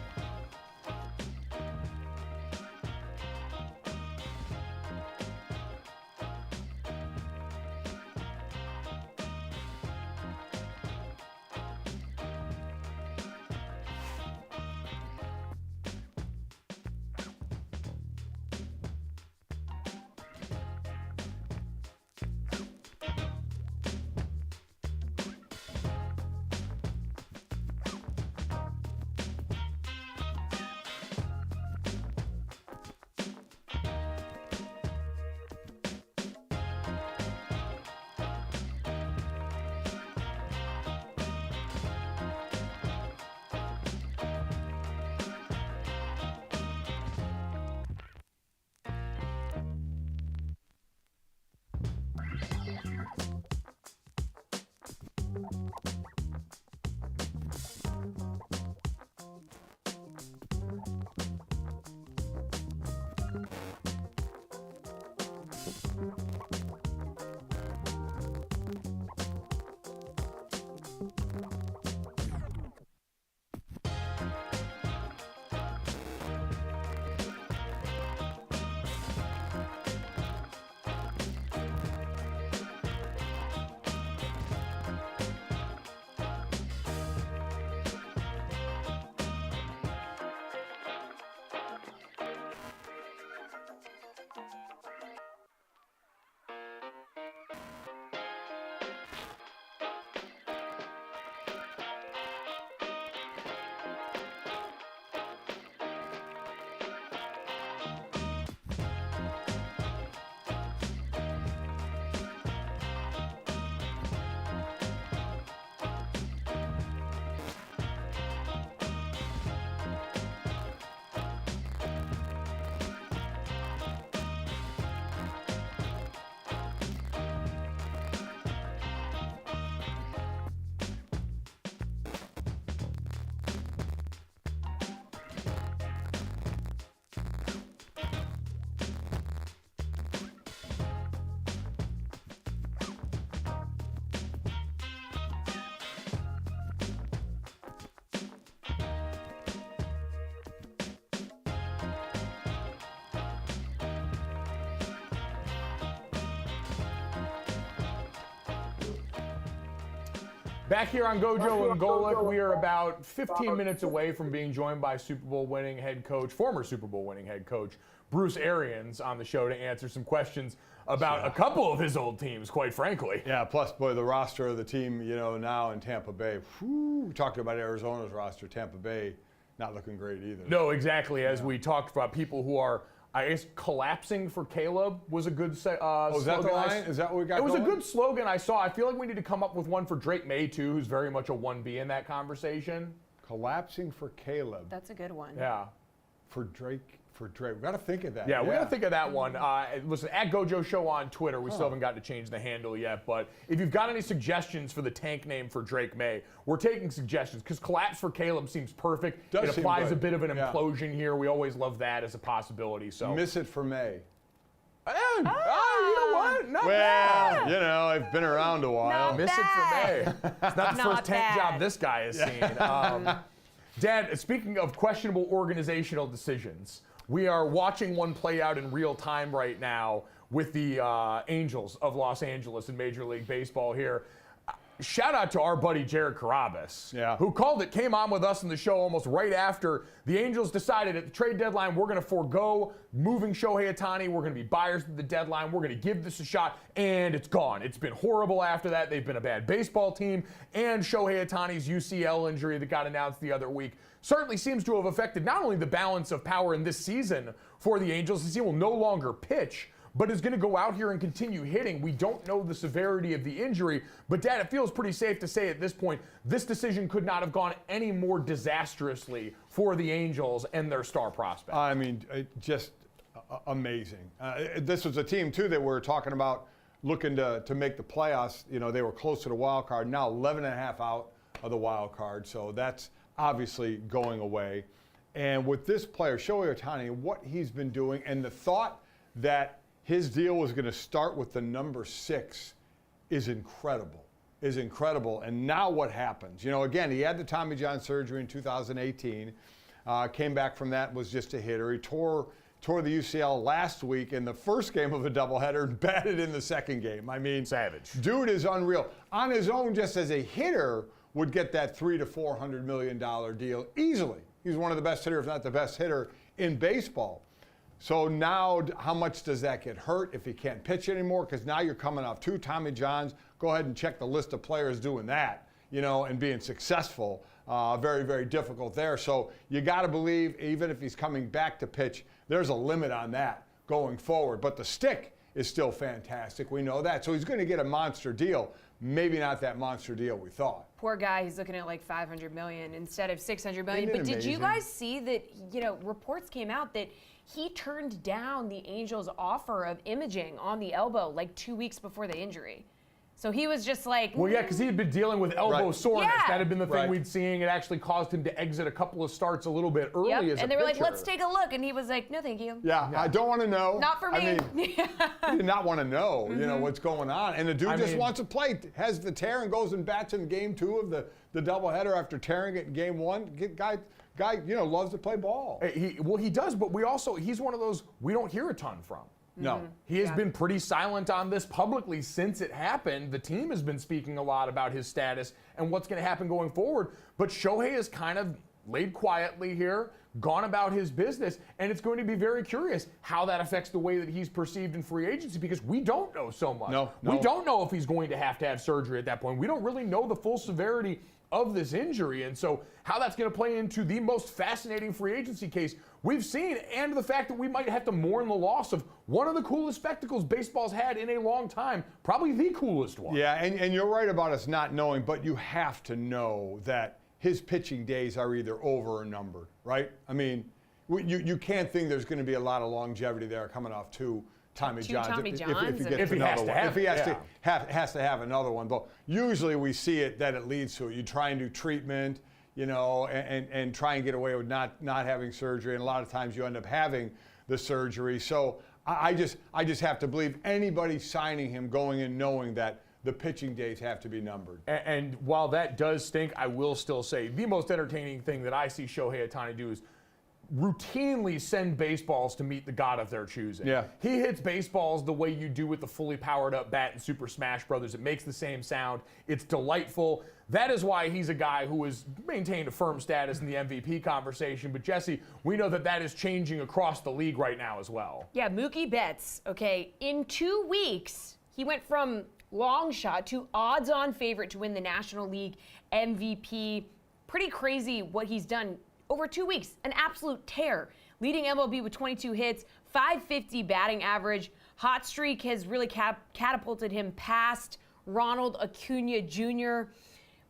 Back here on GoJo and Golic, we are about 15 minutes away from being joined by Super Bowl winning head coach, former Super Bowl winning head coach, Bruce Arians, on the show to answer some questions about a couple of his old teams, quite frankly. Yeah, plus, boy, the roster of the team, now in Tampa Bay. We talked about Arizona's roster. Tampa Bay not looking great either. No, exactly. As we talked about people who are, I guess, collapsing for Caleb was a good slogan. Is that the line? Is that what we got going? It was going? a good slogan I saw. I feel like we need to come up with one for Drake May, too, who's very much a 1B in that conversation. Collapsing for Caleb. That's a good one. Yeah. For Drake. We've got to think of that. Yeah, we got to think of that one. Listen, at GoJo Show on Twitter, we still haven't got to change the handle yet, but if you've got any suggestions for the tank name for Drake May, we're taking suggestions, because Collapse for Caleb seems perfect. It applies a bit of an implosion here. We always love that as a possibility. So Miss it for May. You know what? Not bad. I've been around a while. Miss it for May. It's not the first tank job this guy has seen. Dad, speaking of questionable organizational decisions, we are watching one play out in real time right now with the Angels of Los Angeles in Major League Baseball here. Shout out to our buddy Jared Carabas, who called it, came on with us in the show almost right after the Angels decided at the trade deadline, we're going to forego moving Shohei Ohtani. We're going to be buyers at the deadline. We're going to give this a shot, and it's gone. It's been horrible after that. They've been a bad baseball team, and Shohei Ohtani's UCL injury that got announced the other week certainly seems to have affected not only the balance of power in this season for the Angels, as he will no longer pitch, but is going to go out here and continue hitting. We don't know the severity of the injury, but Dad, it feels pretty safe to say at this point, this decision could not have gone any more disastrously for the Angels and their star prospect. I mean, just amazing. This was a team, too, that we're talking about looking to make the playoffs. You know, they were close to the wild card, now 11 and a half out of the wild card, so that's obviously going away. And with this player, Shohei Ohtani, what he's been doing, and the thought that his deal was going to start with the number 6 is incredible. And now what happens? You know, again, he had the Tommy John surgery in 2018. Came back from that, was just a hitter. He tore the UCL last week in the first game of a doubleheader and batted in the second game. I mean, savage. Dude is unreal. On his own, just as a hitter, would get that $300 to $400 million deal easily. He's one of the best hitters, if not the best hitter in baseball. So now, how much does that get hurt if he can't pitch anymore? Because now you're coming off 2 Tommy Johns. Go ahead and check the list of players doing that, you know, and being successful. Very, very difficult there. So you got to believe, even if he's coming back to pitch, there's a limit on that going forward. But the stick is still fantastic. We know that. So he's going to get a monster deal. Maybe not that monster deal we thought. Poor guy, he's looking at like $500 million instead of $600 million. Isn't it but did amazing? you guys see that, you know, reports came out that he turned down the Angels' offer of imaging on the elbow like 2 weeks before the injury. So he was just like... Well, yeah, because he had been dealing with elbow soreness. Yeah. That had been the thing Right. we'd seen. It actually caused him to exit a couple of starts a little bit early as a pitcher. And they were like, let's take a look. And he was like, no, thank you. Yeah, I don't want to know. Not for me. I mean, he did not want to know, you know, what's going on. And the dude just wants to play. Has the tear and goes and bats in game 2 of the doubleheader after tearing it in game 1. Guy, you know, loves to play ball. He does, but he's one of those we don't hear a ton from. No. He has been pretty silent on this publicly since it happened. The team has been speaking a lot about his status and what's going to happen going forward. But Shohei has kind of laid quietly here, gone about his business, and it's going to be very curious how that affects the way that he's perceived in free agency because we don't know so much. No. We don't know if he's going to have surgery at that point. We don't really know the full severity of this injury, and so how that's going to play into the most fascinating free agency case we've seen, and the fact that we might have to mourn the loss of one of the coolest spectacles baseball's had in a long time, probably the coolest one. Yeah, and you're right about us not knowing, but you have to know that his pitching days are either over or numbered, right? I mean, you can't think there's going to be a lot of longevity there coming off 2 Tommy Johns. If he has to have another one. But usually we see it that it leads to it. You try and do treatment, you know, and try and get away with not having surgery. And a lot of times you end up having the surgery. So I just have to believe anybody signing him going in knowing that the pitching days have to be numbered. And while that does stink, I will still say the most entertaining thing that I see Shohei Ohtani do is routinely send baseballs to meet the god of their choosing. Yeah. He hits baseballs the way you do with the fully powered up bat in Super Smash Brothers. It makes the same sound. It's delightful. That is why he's a guy who has maintained a firm status in the MVP conversation. But Jessie, we know that is changing across the league right now as well. Yeah, Mookie Betts, okay, in 2 weeks, he went from long shot to odds-on favorite to win the National League MVP. Pretty crazy what he's done over 2 weeks. An absolute tear. Leading MLB with 22 hits, .550 batting average. Hot streak has really catapulted him past Ronald Acuna Jr.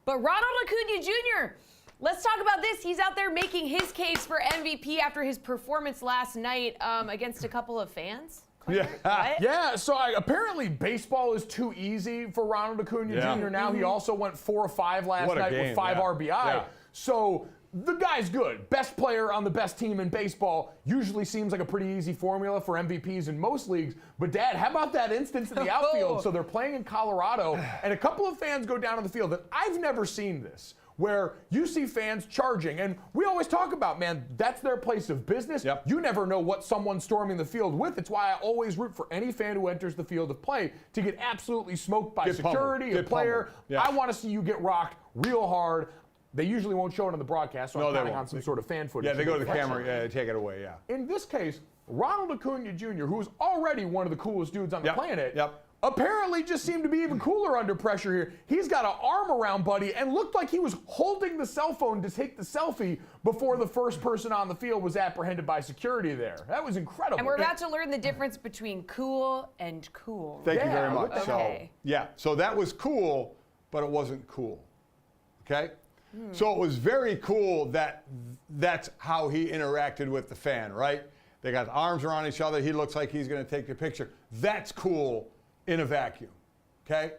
But Ronald Acuna Jr., let's talk about this. He's out there making his case for MVP after his performance last night against a couple of fans. Yeah. What? Yeah, so apparently baseball is too easy for Ronald Acuna Jr. now. He also went 4 or 5 last night with 5 RBI. Yeah. So the guy's good. Best player on the best team in baseball usually seems like a pretty easy formula for MVPs in most leagues. But, Dad, how about that instance in the outfield? So they're playing in Colorado, and a couple of fans go down to the field. And I've never seen this, where you see fans charging. And we always talk about, man, that's their place of business. Yep. You never know what someone's storming the field with. It's why I always root for any fan who enters the field of play to get absolutely smoked by Get security, pummeled. a Get player. pummeled. Yeah. I want to see you get rocked real hard. They usually won't show it on the broadcast, so No, I'm they counting won't. on some sort of fan footage. Yeah, they go to the reflect camera. it. Yeah, they take it away. Yeah. In this case, Ronald Acuna Jr., who is already one of the coolest dudes on the Yep. planet, Yep. apparently just seemed to be even cooler under pressure here. He's got an arm around Buddy and looked like he was holding the cell phone to take the selfie before the first person on the field was apprehended by security there. That was incredible. And we're about to learn the difference between cool and cool. Thank you Yeah, very much. okay. So that was cool, but it wasn't cool. Okay? So it was very cool that that's how he interacted with the fan, right? They got arms around each other. He looks like he's going to take the picture. That's cool in a vacuum. Okay?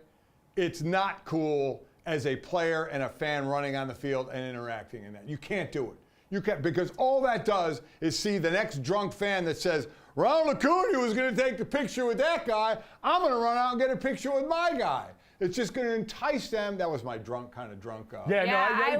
It's not cool as a player and a fan running on the field and interacting in that. You can't do it. You can't, because all that does is see the next drunk fan that says, Ronald Acuna was going to take the picture with that guy. I'm going to run out and get a picture with my guy. It's just going to entice them. That was my drunk. Yeah, Yeah, no,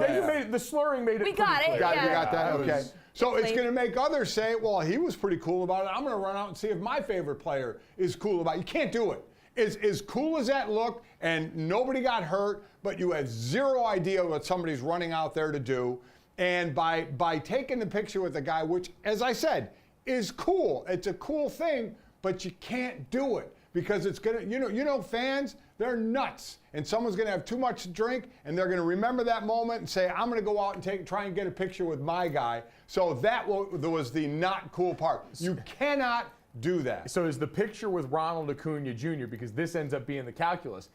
I you was- made the slurring made it. We pretty got it, clear. You got Yeah. that? It Okay. was- So it's Played. going to make others say, well, he was pretty cool about it. I'm going to run out and see if my favorite player is cool about it. You can't do it. As cool as that looked, and nobody got hurt, but you had zero idea what somebody's running out there to do. And by taking the picture with the guy, which, as I said, is cool. It's a cool thing, but you can't do it because it's going to, you know, fans, they're nuts. And someone's going to have too much to drink, and they're going to remember that moment and say, I'm going to go out and try and get a picture with my guy. So that was the not cool part. You cannot do that. So is the picture with Ronald Acuna Jr., because this ends up being the calculus,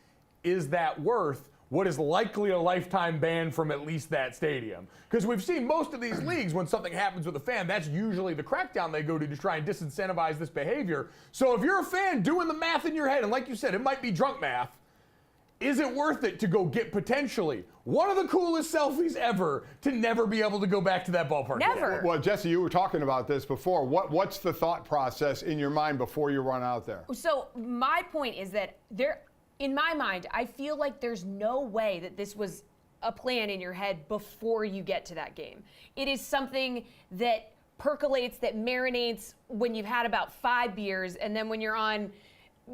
is that worth what is likely a lifetime ban from at least that stadium? Because we've seen most of these leagues, when something happens with a fan, that's usually the crackdown they go to try and disincentivize this behavior. So if you're a fan doing the math in your head, and like you said, it might be drunk math, is it worth it to go get potentially one of the coolest selfies ever to never be able to go back to that ballpark? Never. Well, Jessie, you were talking about this before. What's the thought process in your mind before you run out there? So my point is that in my mind, I feel like there's no way that this was a plan in your head before you get to that game. It is something that percolates, that marinates when you've had about 5 beers, and then when you're on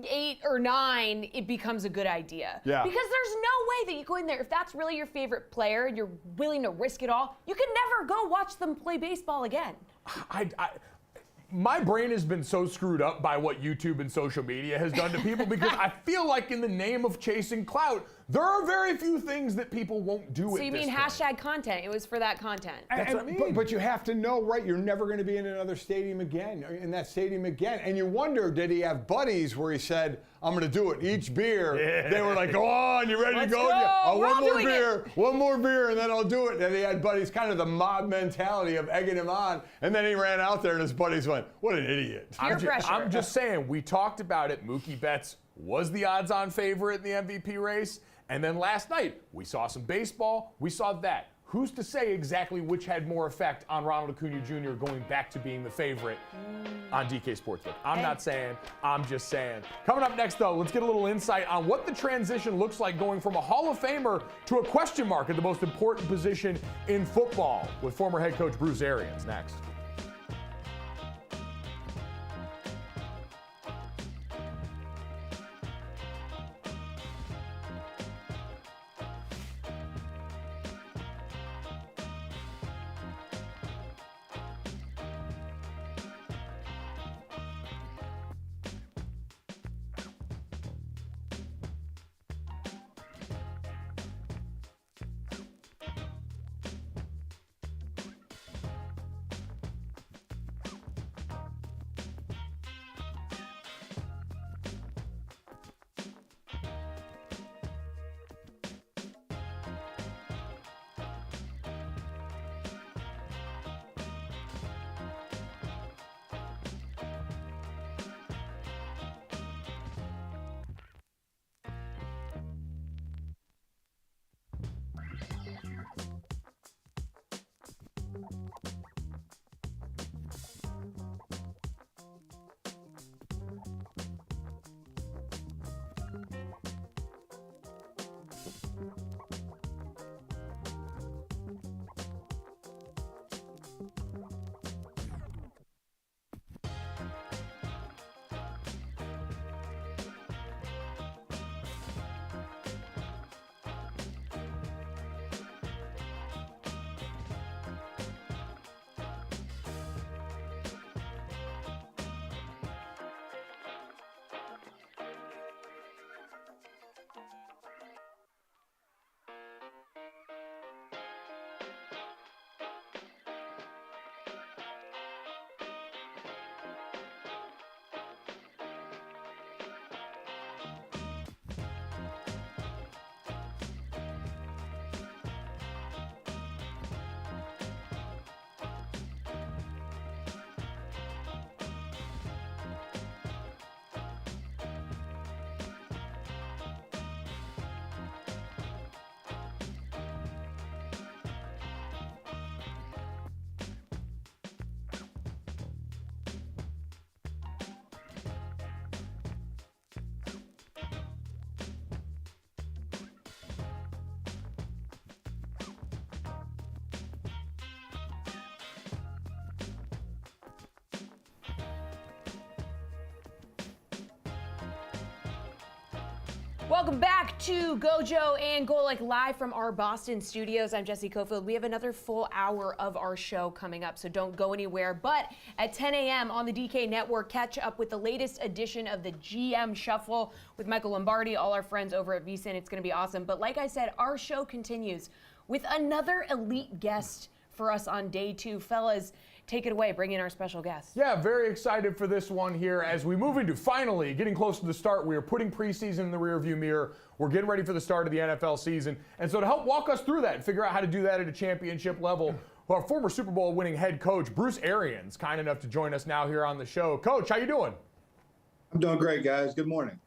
8 or 9, it becomes a good idea. Yeah. Because there's no way that you go in there, if that's really your favorite player and you're willing to risk it all, you can never go watch them play baseball again. My brain has been so screwed up by what YouTube and social media has done to people because I feel like in the name of chasing clout, there are very few things that people won't do. So you mean hashtag content? It was for that content. That's what I mean. But you have to know, right, you're never going to be in another stadium again, in that stadium again. And you wonder, did he have buddies where he said, I'm going to do it each beer? They were like, go on, you ready Let's to go? go. Yeah. We're all doing One more beer, and then I'll do it. And he had buddies, kind of the mob mentality of egging him on. And then he ran out there, and his buddies went, what an idiot. Peer pressure. I'm just saying, we talked about it. Mookie Betts was the odds-on favorite in the MVP race. And then last night, we saw some baseball. We saw that. Who's to say exactly which had more effect on Ronald Acuna Jr. going back to being the favorite on DK Sportsbook? I'm not saying, I'm just saying. Coming up next, though, let's get a little insight on what the transition looks like going from a Hall of Famer to a question mark at the most important position in football with former head coach Bruce Arians next. Welcome back to GoJo and Golic live from our Boston studios. I'm Jessie Cofield. We have another full hour of our show coming up, so don't go anywhere. But at 10 a.m. on the DK Network, catch up with the latest edition of the GM Shuffle with Michael Lombardi, all our friends over at VSiN. It's going to be awesome. But like I said, our show continues with another elite guest for us on day 2. Fellas, take it away. Bring in our special guest. Yeah, very excited for this one here as we move into finally getting close to the start. We are putting preseason in the rearview mirror. We're getting ready for the start of the NFL season. And so to help walk us through that and figure out how to do that at a championship level, our former Super Bowl winning head coach, Bruce Arians, kind enough to join us now here on the show. Coach, how you doing? I'm doing great, guys. Good morning.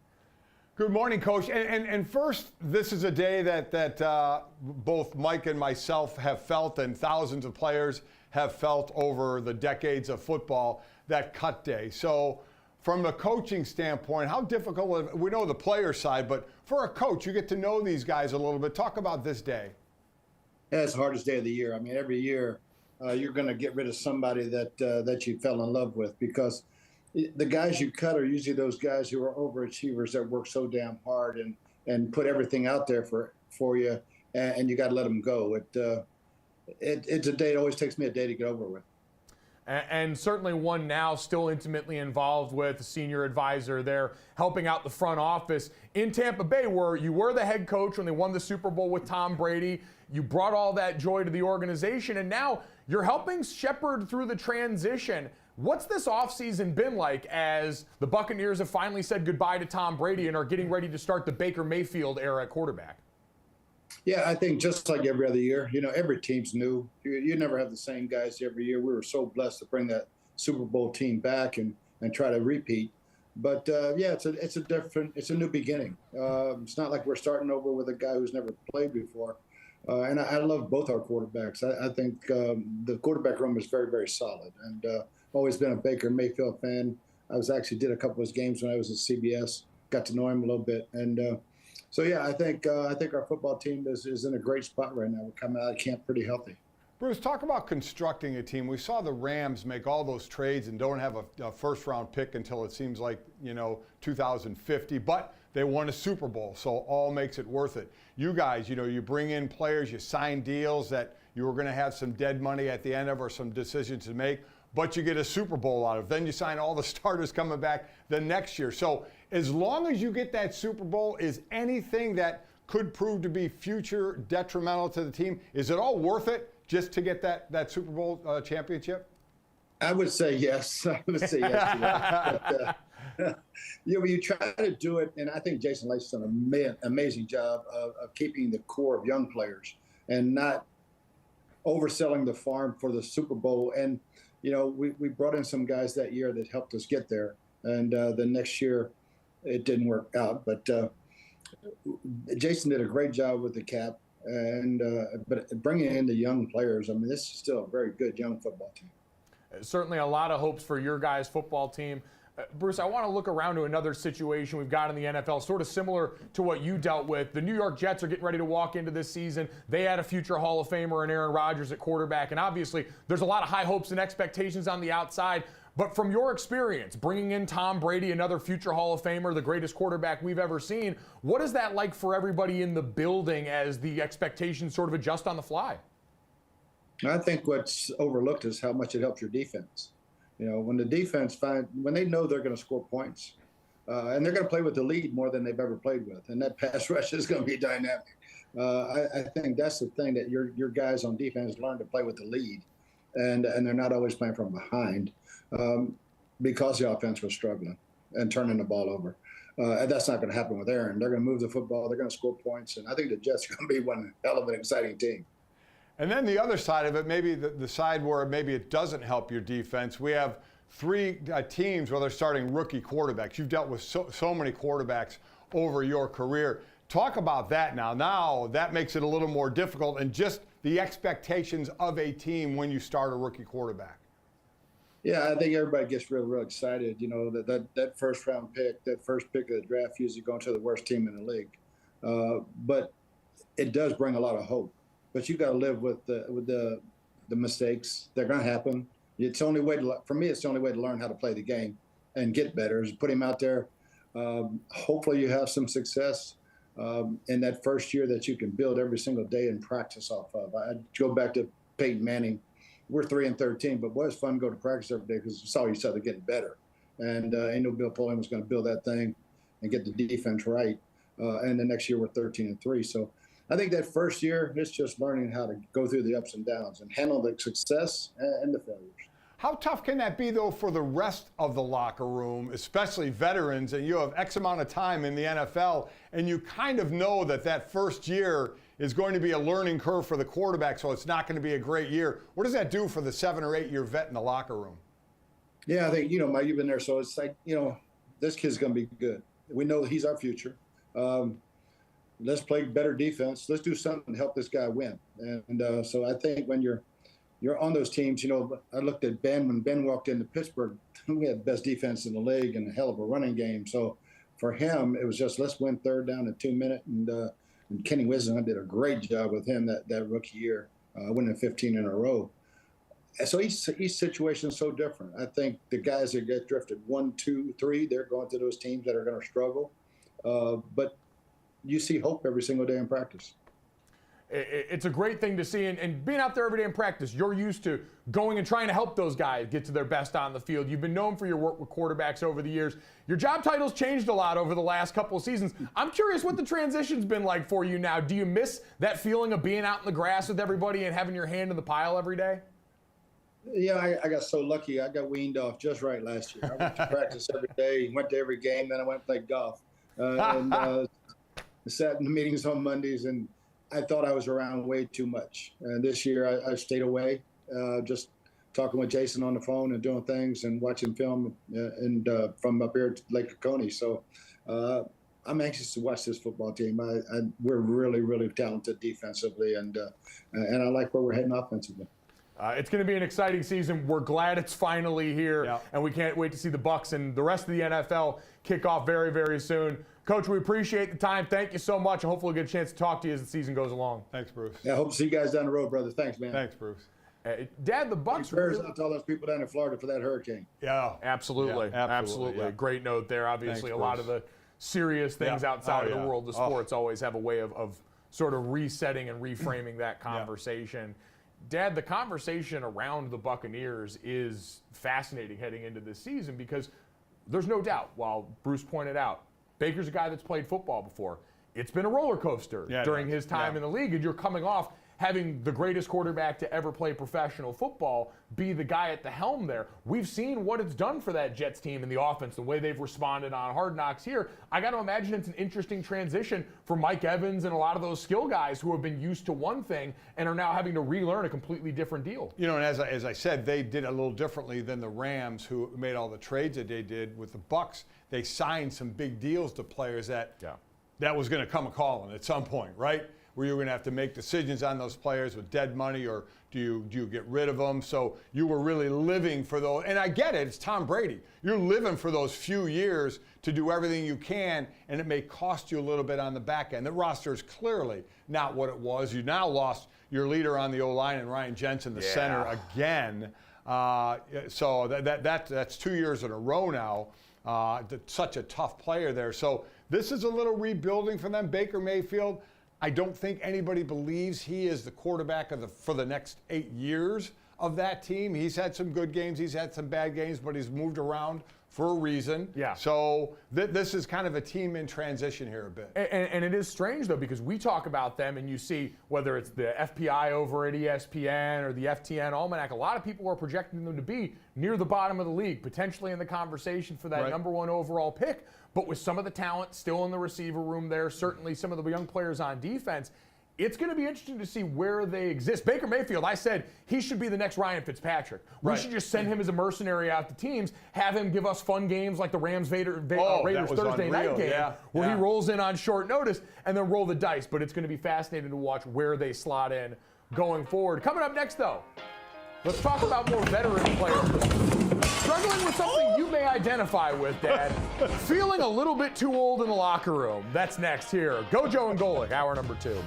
Good morning, Coach. And first, this is a day that both Mike and myself have felt, and thousands of players have felt over the decades of football, that cut day. So from a coaching standpoint, how difficult, we know the player side, but for a coach, you get to know these guys a little bit. Talk about this day. Yeah, it's the hardest day of the year. I mean, every year you're going to get rid of somebody that you fell in love with, because the guys you cut are usually those guys who are overachievers that work so damn hard and put everything out there for you, and you got to let them go. It's a day. It always takes me a day to get over with. And certainly one now still intimately involved with the senior advisor there, helping out the front office in Tampa Bay, where you were the head coach when they won the Super Bowl with Tom Brady. You brought all that joy to the organization, and now you're helping shepherd through the transition. What's this offseason been like as the Buccaneers have finally said goodbye to Tom Brady and are getting ready to start the Baker Mayfield era at quarterback? Yeah, I think just like every other year, every team's new. You never have the same guys every year. We were so blessed to bring that Super Bowl team back and try to repeat. But yeah, it's a new beginning. It's not like we're starting over with a guy who's never played before. And I love both our quarterbacks. I think the quarterback room is very, very solid. And always been a Baker Mayfield fan. I did a couple of his games when I was at CBS. Got to know him a little bit. And so yeah, I think our football team is in a great spot right now. We're coming out of camp pretty healthy. Bruce, talk about constructing a team. We saw the Rams make all those trades and don't have a first-round pick until it seems like 2050, but they won a Super Bowl, so all makes it worth it. You guys, you bring in players, you sign deals that you were going to have some dead money at the end of or some decisions to make, but you get a Super Bowl out of it. Then you sign all the starters coming back the next year. So as long as you get that Super Bowl, is anything that could prove to be future detrimental to the team, is it all worth it just to get that Super Bowl championship? I would say yes. I would say yes to that. But, you try to do it, and I think Jason Licht's done an amazing job of keeping the core of young players and not overselling the farm for the Super Bowl. And we brought in some guys that year that helped us get there, and the next year it didn't work out. But Jason did a great job with the cap, and but bringing in the young players, I mean, this is still a very good young football team. Certainly a lot of hopes for your guys' football team. Bruce, I want to look around to another situation we've got in the NFL, sort of similar to what you dealt with. The New York Jets are getting ready to walk into this season. They had a future Hall of Famer in Aaron Rodgers at quarterback, and obviously there's a lot of high hopes and expectations on the outside. But from your experience, bringing in Tom Brady, another future Hall of Famer, the greatest quarterback we've ever seen, what is that like for everybody in the building as the expectations sort of adjust on the fly? I think what's overlooked is how much it helps your defense. When the defense when they know they're going to score points, and they're going to play with the lead more than they've ever played with, and that pass rush is going to be dynamic. I think that's the thing, that your guys on defense learn to play with the lead, and they're not always playing from behind because the offense was struggling and turning the ball over. And that's not going to happen with Aaron. They're going to move the football. They're going to score points, and I think the Jets are going to be one hell of an exciting team. And then the other side of it, maybe the side where maybe it doesn't help your defense, we have three teams where they're starting rookie quarterbacks. You've dealt with so many quarterbacks over your career. Talk about that now. Now that makes it a little more difficult, and just the expectations of a team when you start a rookie quarterback. Yeah, I think everybody gets real excited. That first round pick, that first pick of the draft, usually going to the worst team in the league. But it does bring a lot of hope. But you got to live with the mistakes. They're going to happen. It's the only way for me. It's the only way to learn how to play the game and get better is put him out there. Hopefully you have some success. in that first year that you can build every single day and practice off of. I go back to Peyton Manning. We're 3-13, but boy, it's fun to go to practice every day because we saw each other getting better. And I knew Bill Polian was going to build that thing and get the defense right. And the next year we're 13-3. So I think that first year, it's just learning how to go through the ups and downs and handle the success and the failures. How tough can that be, though, for the rest of the locker room, especially veterans, and you have X amount of time in the NFL, and you kind of know that that first year is going to be a learning curve for the quarterback, so it's not going to be a great year. What does that do for the 7 or 8 year vet in the locker room? Yeah, I think, Mike, you've been there, so it's like, this kid's going to be good. We know he's our future. Let's play better defense. Let's do something to help this guy win. And so I think when you're on those teams, I looked at Ben. When Ben walked into Pittsburgh, we had the best defense in the league and a hell of a running game. So for him, it was just let's win third down in 2 minutes. And Kenny Wisdom did a great job with him that rookie year, winning 15 in a row. And so each situation is so different. I think the guys that get drafted 1, 2, 3, they're going to those teams that are going to struggle. But you see hope every single day in practice. It's a great thing to see, and being out there every day in practice, you're used to going and trying to help those guys get to their best on the field. You've been known for your work with quarterbacks over the years. Your job title's changed a lot over the last couple of seasons. I'm curious what the transition's been like for you now. Do you miss that feeling of being out in the grass with everybody and having your hand in the pile every day? Yeah, I got so lucky. I got weaned off just right last year. I went to practice every day, went to every game, then I went and played golf. Sat in the meetings on Mondays, and I thought I was around way too much. And this year I stayed away, just talking with Jason on the phone and doing things and watching film from up here to Lake Oconee. So I'm anxious to watch this football team. We're really, really talented defensively, and I like where we're heading offensively. It's going to be an exciting season. We're glad it's finally here, and we can't wait to see the Bucs and the rest of the NFL kick off very, very soon. Coach, we appreciate the time. Thank you so much, and hopefully we'll get a chance to talk to you as the season goes along. Thanks, Bruce. Yeah, I hope to see you guys down the road, brother. Thanks, man. Thanks, Bruce. Dad, the Bucs. Prayers out to all those people down in Florida for that hurricane. Yeah, absolutely. Yeah. Great note there. Obviously, Thanks, a lot of the serious things outside of the world of sports always have a way of sort of resetting and reframing that conversation. Dad, the conversation around the Buccaneers is fascinating heading into this season because there's no doubt, while Bruce pointed out, Baker's a guy that's played football before. It's been a roller coaster during his time in the league, and you're coming off having the greatest quarterback to ever play professional football be the guy at the helm there. We've seen what it's done for that Jets team in the offense, the way they've responded on Hard Knocks here. I got to imagine it's an interesting transition for Mike Evans and a lot of those skill guys who have been used to one thing and are now having to relearn a completely different deal. And as I said, they did a little differently than the Rams, who made all the trades that they did with the Bucs. They signed some big deals to players that was going to come a calling at some point, right? Where you're going to have to make decisions on those players with dead money, or do you get rid of them? So you were really living for those. And I get it. It's Tom Brady. You're living for those few years to do everything you can, and it may cost you a little bit on the back end. The roster is clearly not what it was. You now lost your leader on the O-line and Ryan Jensen, the center, again. So that's 2 years in a row now. Such a tough player there. So this is a little rebuilding for them. Baker Mayfield, I don't think anybody believes he is the quarterback for the next 8 years of that team. He's had some good games, he's had some bad games, but he's moved around for a reason. Yeah. So this is kind of a team in transition here a bit. And it is strange, though, because we talk about them and you see whether it's the FPI over at ESPN or the FTN Almanac, a lot of people are projecting them to be near the bottom of the league, potentially in the conversation for that number 1 overall pick. But with some of the talent still in the receiver room there, certainly some of the young players on defense, it's going to be interesting to see where they exist. Baker Mayfield, I said he should be the next Ryan Fitzpatrick. We should just send him as a mercenary out to teams, have him give us fun games like the Raiders Thursday night game, where he rolls in on short notice and then roll the dice. But it's going to be fascinating to watch where they slot in going forward. Coming up next, though, let's talk about more veteran players. Struggling with something you may identify with, Dad. Feeling a little bit too old in the locker room. That's next here. GoJo and Golic, hour number 2.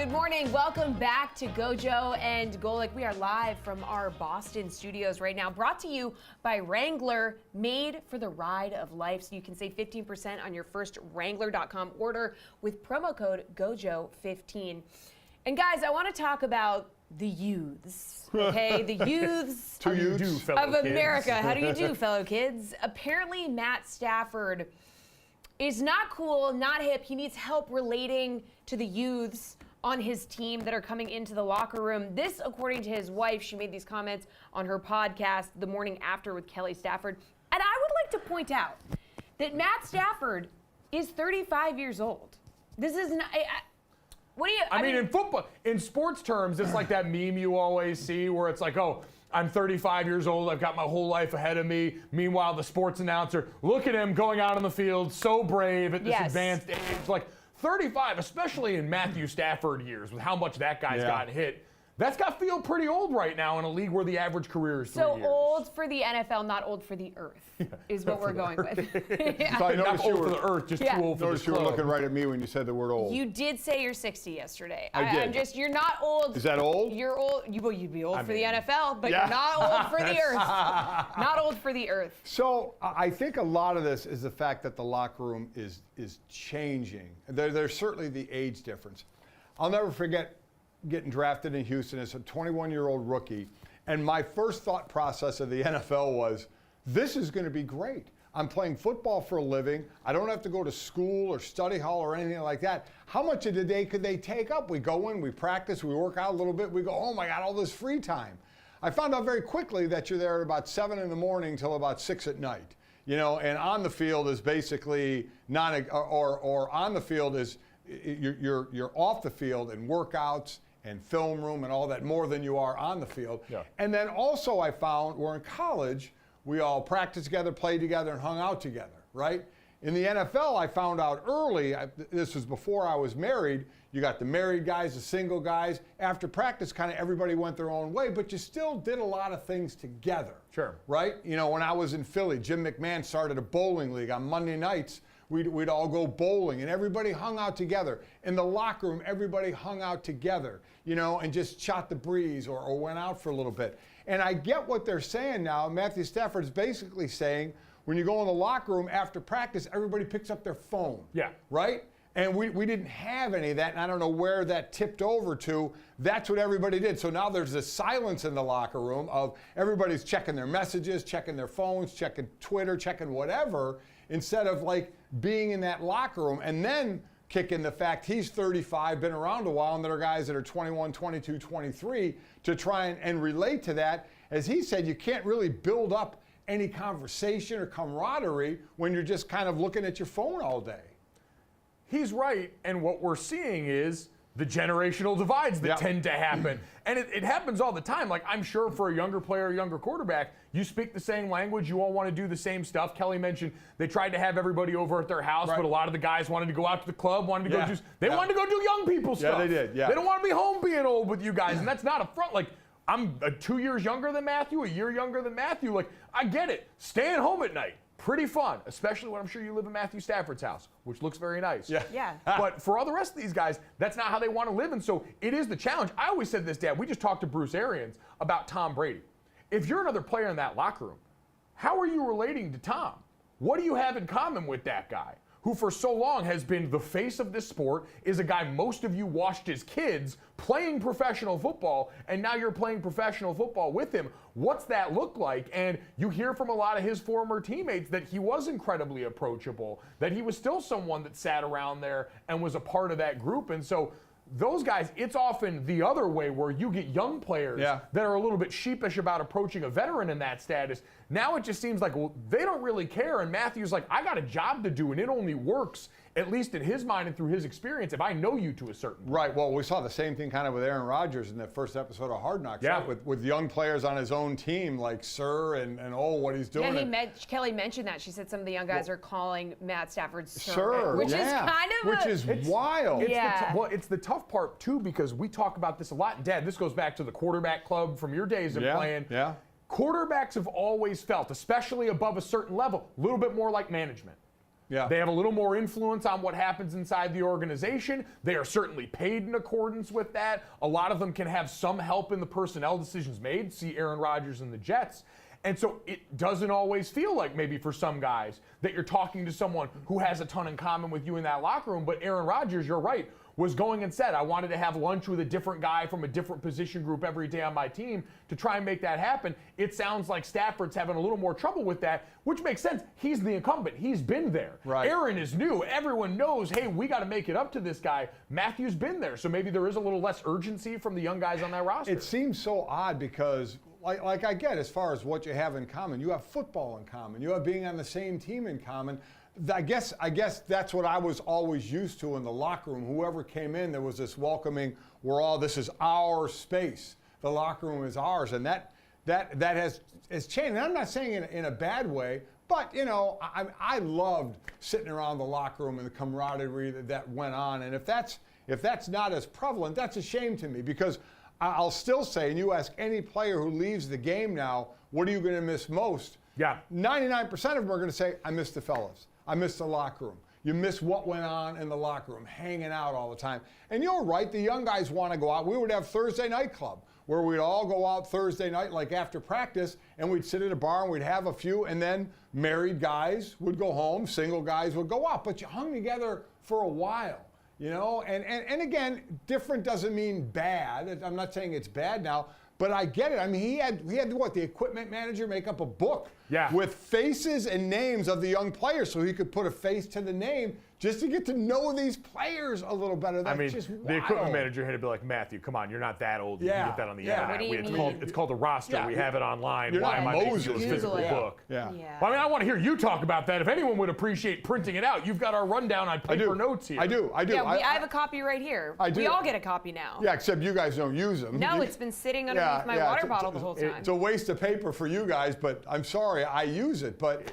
Good morning. Welcome back to GoJo and Golic. We are live from our Boston studios right now, brought to you by Wrangler, made for the ride of life. So you can save 15% on your first Wrangler.com order with promo code GoJo15. And guys, I want to talk about the youths, okay? The youths How do you do, fellow of kids? America. How do you do, fellow kids? Apparently, Matt Stafford is not cool, not hip. He needs help relating to the youths on his team that are coming into the locker room. This, according to his wife, she made these comments on her podcast the morning after with Kelly Stafford. And I would like to point out that Matt Stafford is 35 years old. This is not. What do you? I mean, in football, in sports terms, it's like that meme you always see where it's like, oh, I'm 35 years old. I've got my whole life ahead of me. Meanwhile, the sports announcer, look at him going out on the field, so brave at this advanced age. Like 35, especially in Matthew Stafford years, with how much that guy's gotten hit. That's got to feel pretty old right now in a league where the average career is 3 years. So old for the NFL, not old for the earth, is what we're going with. So I Not noticed you old for were, the earth, just too old for noticed the you were club. looking right at me when you said the word old. You did say you're 60 yesterday. I did. You're not old. Is that old? You're old. Well, you'd be old for the NFL, but Yeah. you're not old for the earth. Not old for the earth. So I think a lot of this is the fact that the locker room is changing. There's certainly the age difference. I'll never forget getting drafted in Houston as a 21-year-old rookie, and my first thought process of the NFL was, this is going to be great. I'm playing football for a living. I don't have to go to school or study hall or anything like that. How much of the day could they take up? We go in, we practice, we work out a little bit, we go, oh my God, all this free time. I found out very quickly that you're there at about 7 in the morning till about 6 at night. You know, and on the field is basically not, or on the field is, you're off the field in workouts and film room and all that more than you are on the field. Yeah. And then also I found we're in college, we all practiced together, played together, and hung out together, right? In the NFL, I found out early, this was before I was married, you got the married guys, the single guys. After practice, kind of everybody went their own way, but you still did a lot of things together. Sure. Right? You know, when I was in Philly, Jim McMahon started a bowling league. On Monday nights, we'd all go bowling, and everybody hung out together. In the locker room, everybody hung out together, you know, and just shot the breeze or went out for a little bit. And I get what they're saying now. Matthew Stafford's basically saying, when you go in the locker room after practice, everybody picks up their phone. Yeah. Right? And we didn't have any of that, and I don't know where that tipped over to. That's what everybody did. So now there's this silence in the locker room of everybody's checking their messages, checking their phones, checking Twitter, checking whatever, instead of like being in that locker room. And then kick in the fact he's 35, been around a while, and there are guys that are 21, 22, 23 to try and relate to that. As he said, you can't really build up any conversation or camaraderie when you're just kind of looking at your phone all day. He's right, and what we're seeing is the generational divides that tend to happen. And it happens all the time. Like, I'm sure for a younger player, a younger quarterback, you speak the same language, you all want to do the same stuff. Kelly mentioned they tried to have everybody over at their house, but a lot of the guys wanted to go out to the club, wanted to go do, they wanted to go do young people stuff. Yeah, they did, They don't want to be home being old with you guys, and that's not a front. Like, I'm 2 years younger than Matthew, a year younger than Matthew. Like, I get it. Staying home at night, pretty fun, especially when I'm sure you live in Matthew Stafford's house, which looks very nice. Yeah. But for all the rest of these guys, that's not how they want to live. And so it is the challenge. I always said this, Dad. We just talked to Bruce Arians about Tom Brady. If you're another player in that locker room, how are you relating to Tom? What do you have in common with that guy who for so long has been the face of this sport, is a guy most of you watched as kids playing professional football, and now you're playing professional football with him? What's that look like? And you hear from a lot of his former teammates that he was incredibly approachable, that he was still someone that sat around there and was a part of that group. And so those guys, it's often the other way where you get young players that are a little bit sheepish about approaching a veteran in that status. Now it just seems like, well, they don't really care. And Matthew's like, I got a job to do, and it only works, at least in his mind and through his experience, if I know you to a certain point. Right. Well, we saw the same thing kind of with Aaron Rodgers in that first episode of Hard Knocks, right? With young players on his own team, like Sir and what he's doing. Yeah, Kelly mentioned that. She said some of the young guys are calling Matt Stafford Sir, which is kind of which is wild. It's the tough part, too, because we talk about this a lot. Dad, this goes back to the quarterback club from your days of playing. Quarterbacks have always felt, especially above a certain level, a little bit more like management. Yeah. They have a little more influence on what happens inside the organization. They are certainly paid in accordance with that. A lot of them can have some help in the personnel decisions made. See Aaron Rodgers and the Jets. And so it doesn't always feel like maybe for some guys that you're talking to someone who has a ton in common with you in that locker room. But Aaron Rodgers, you're right, was going and said, I wanted to have lunch with a different guy from a different position group every day on my team to try and make that happen. It sounds like Stafford's having a little more trouble with that, which makes sense. He's the incumbent. He's been there. Right. Aaron is new. Everyone knows, hey, we got to make it up to this guy. Matthew's been there. So maybe there is a little less urgency from the young guys on that roster. It seems so odd because like I get as far as what you have in common. You have football in common. You have being on the same team in common. I guess that's what I was always used to in the locker room. Whoever came in, there was this welcoming, this is our space. The locker room is ours. And that has changed. And I'm not saying it in a bad way, but, I loved sitting around the locker room and the camaraderie that went on. And if that's not as prevalent, that's a shame to me because I'll still say, and you ask any player who leaves the game now, what are you going to miss most? Yeah. 99% of them are going to say, I miss the fellas. I miss the locker room. You miss what went on in the locker room, hanging out all the time. And you're right, the young guys want to go out. We would have Thursday night club where we'd all go out Thursday night, like after practice, and we'd sit at a bar and we'd have a few, and then married guys would go home, single guys would go out. But you hung together for a while. And again, different doesn't mean bad. I'm not saying it's bad now, but I get it. I mean, he had the equipment manager make up a book with faces and names of the young players so he could put a face to the name just to get to know these players a little better. That's just wild. The equipment manager had to be like, Matthew, come on, you're not that old. You can get that on the internet. What do you mean? It's called a roster. Yeah. We have it online. You're Why am not I making Moses. you a physical book? Yeah. Well, I want to hear you talk about that. If anyone would appreciate printing it out, you've got our rundown on paper notes here. I do. Yeah, I have a copy right here. I do. We all get a copy now. Yeah, except you guys don't use them. No, it's been sitting underneath my water bottle the whole time. It's a waste of paper for you guys, but I'm sorry, I use it. But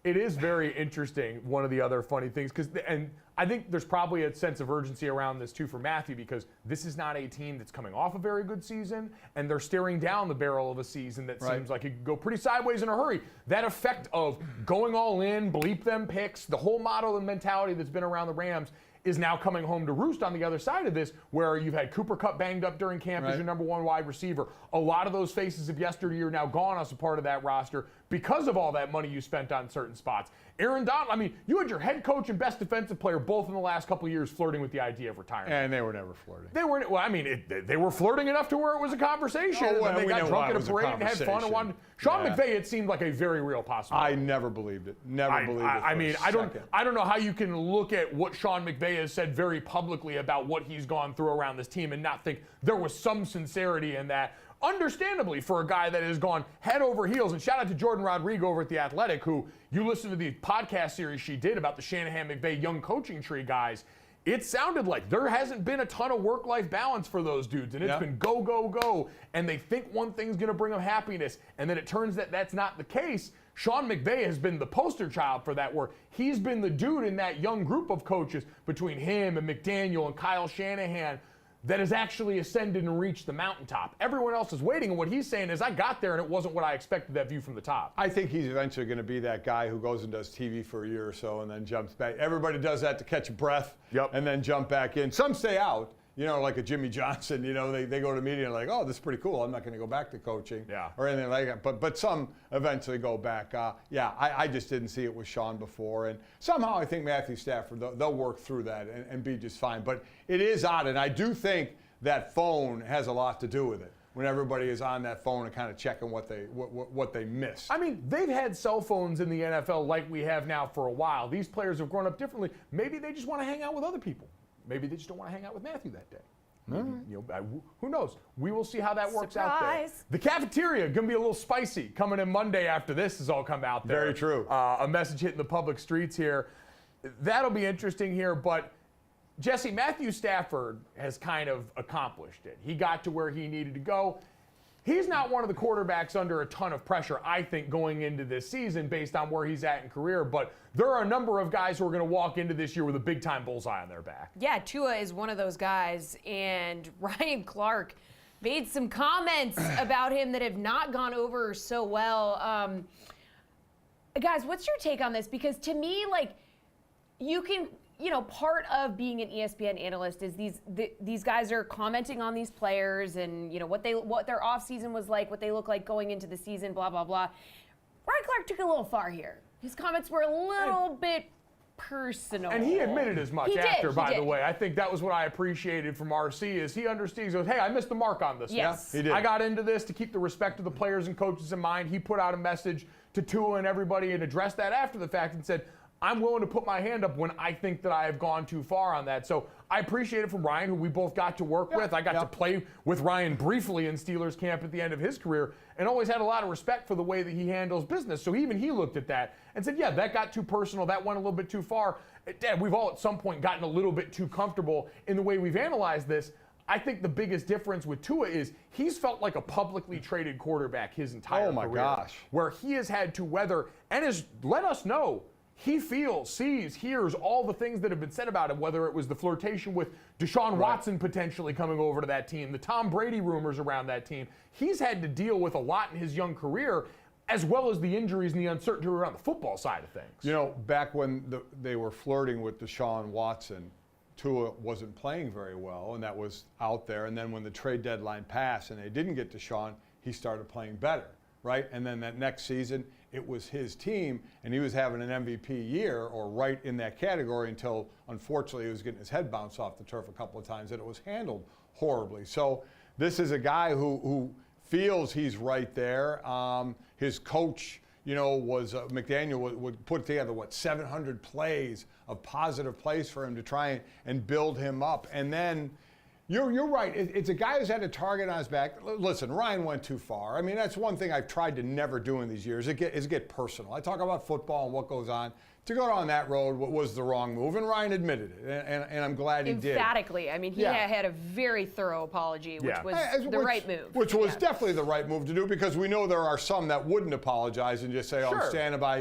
it is very interesting. One of the other funny things, and I think there's probably a sense of urgency around this too for Matthew because this is not a team that's coming off a very good season, and they're staring down the barrel of a season that seems like it could go pretty sideways in a hurry. That effect of going all in, bleep them picks, the whole model and mentality that's been around the Rams is now coming home to roost on the other side of this, where you've had Cooper Kupp banged up during camp as your number one wide receiver. A lot of those faces of yesteryear are now gone as a part of that roster because of all that money you spent on certain spots. Aaron Donald, you had your head coach and best defensive player both in the last couple of years flirting with the idea of retirement. And they were never flirting. They were flirting enough to where it was a conversation. Oh, and they got drunk at a parade and had fun and wanted. Sean McVay, it seemed like a very real possibility. I never believed it. Never believed it. I don't know how you can look at what Sean McVay has said very publicly about what he's gone through around this team and not think there was some sincerity in that. Understandably, for a guy that has gone head over heels, and shout out to Jordan Rodrigo over at The Athletic, who you listen to the podcast series she did about the Shanahan-McVay young coaching tree guys. It sounded like there hasn't been a ton of work-life balance for those dudes, and it's been go, go, go, and they think one thing's going to bring them happiness, and then it turns that that's not the case. Sean McVay has been the poster child for that work. He's been the dude in that young group of coaches between him and McDaniel and Kyle Shanahan that has actually ascended and reached the mountaintop. Everyone else is waiting, and what he's saying is, I got there, and it wasn't what I expected, that view from the top. I think he's eventually going to be that guy who goes and does TV for a year or so and then jumps back. Everybody does that to catch a breath and then jump back in. Some stay out. Like a Jimmy Johnson, they go to media and like, oh, this is pretty cool. I'm not going to go back to coaching or anything like that. But some eventually go back. I just didn't see it with Sean before. And somehow I think Matthew Stafford, they'll work through that and be just fine. But it is odd. And I do think that phone has a lot to do with it. When everybody is on that phone and kind of checking what they miss. They've had cell phones in the NFL like we have now for a while. These players have grown up differently. Maybe they just want to hang out with other people. Maybe they just don't want to hang out with Matthew that day. Who knows? We will see how that works out there. The cafeteria going to be a little spicy coming in Monday after this has all come out there. Very true. A message hitting the public streets here. That'll be interesting here. But, Jessie, Matthew Stafford has kind of accomplished it. He got to where he needed to go. He's not one of the quarterbacks under a ton of pressure, I think, going into this season based on where he's at in career. But there are a number of guys who are going to walk into this year with a big-time bullseye on their back. Yeah, Tua is one of those guys. And Ryan Clark made some comments about him that have not gone over so well. Guys, what's your take on this? Because to me, you can, part of being an ESPN analyst is these guys are commenting on these players and, what their offseason was like, what they look like going into the season, blah, blah, blah. Ryan Clark took it a little far here. His comments were a little bit personal. And he admitted as much after, by the did. way. I think that was what I appreciated from RC is he understands, he goes, hey, I missed the mark on this. Yes. One. He did. I got into this to keep the respect of the players and coaches in mind. He put out a message to Tua and everybody and addressed that after the fact and said, I'm willing to put my hand up when I think that I have gone too far on that. So I appreciate it from Ryan, who we both got to work with. I got to play with Ryan briefly in Steelers camp at the end of his career and always had a lot of respect for the way that he handles business. So even he looked at that and said, yeah, that got too personal. That went a little bit too far. Dad, we've all at some point gotten a little bit too comfortable in the way we've analyzed this. I think the biggest difference with Tua is he's felt like a publicly traded quarterback his entire career. Oh, my gosh. Where he has had to weather and has let us know he feels, sees, hears all the things that have been said about him, whether it was the flirtation with Deshaun Watson potentially coming over to that team, the Tom Brady rumors around that team. He's had to deal with a lot in his young career, as well as the injuries and the uncertainty around the football side of things. Back when they were flirting with Deshaun Watson, Tua wasn't playing very well, and that was out there. And then when the trade deadline passed and they didn't get Deshaun, he started playing better, right? And then that next season, it was his team, and he was having an MVP year or right in that category until, unfortunately, he was getting his head bounced off the turf a couple of times, and it was handled horribly. So this is a guy who feels he's right there. His coach, was McDaniel would put together, 700 plays of positive plays for him to try and build him up. And then you're right. It's a guy who's had a target on his back. Listen, Ryan went too far. I mean, that's one thing I've tried to never do in these years is get personal. I talk about football and what goes on. To go down that road was the wrong move, and Ryan admitted it, and I'm glad he did. Emphatically. I mean, he had a very thorough apology, which was the right move. Which was definitely the right move to do, because we know there are some that wouldn't apologize and just say, oh, I'm standing by,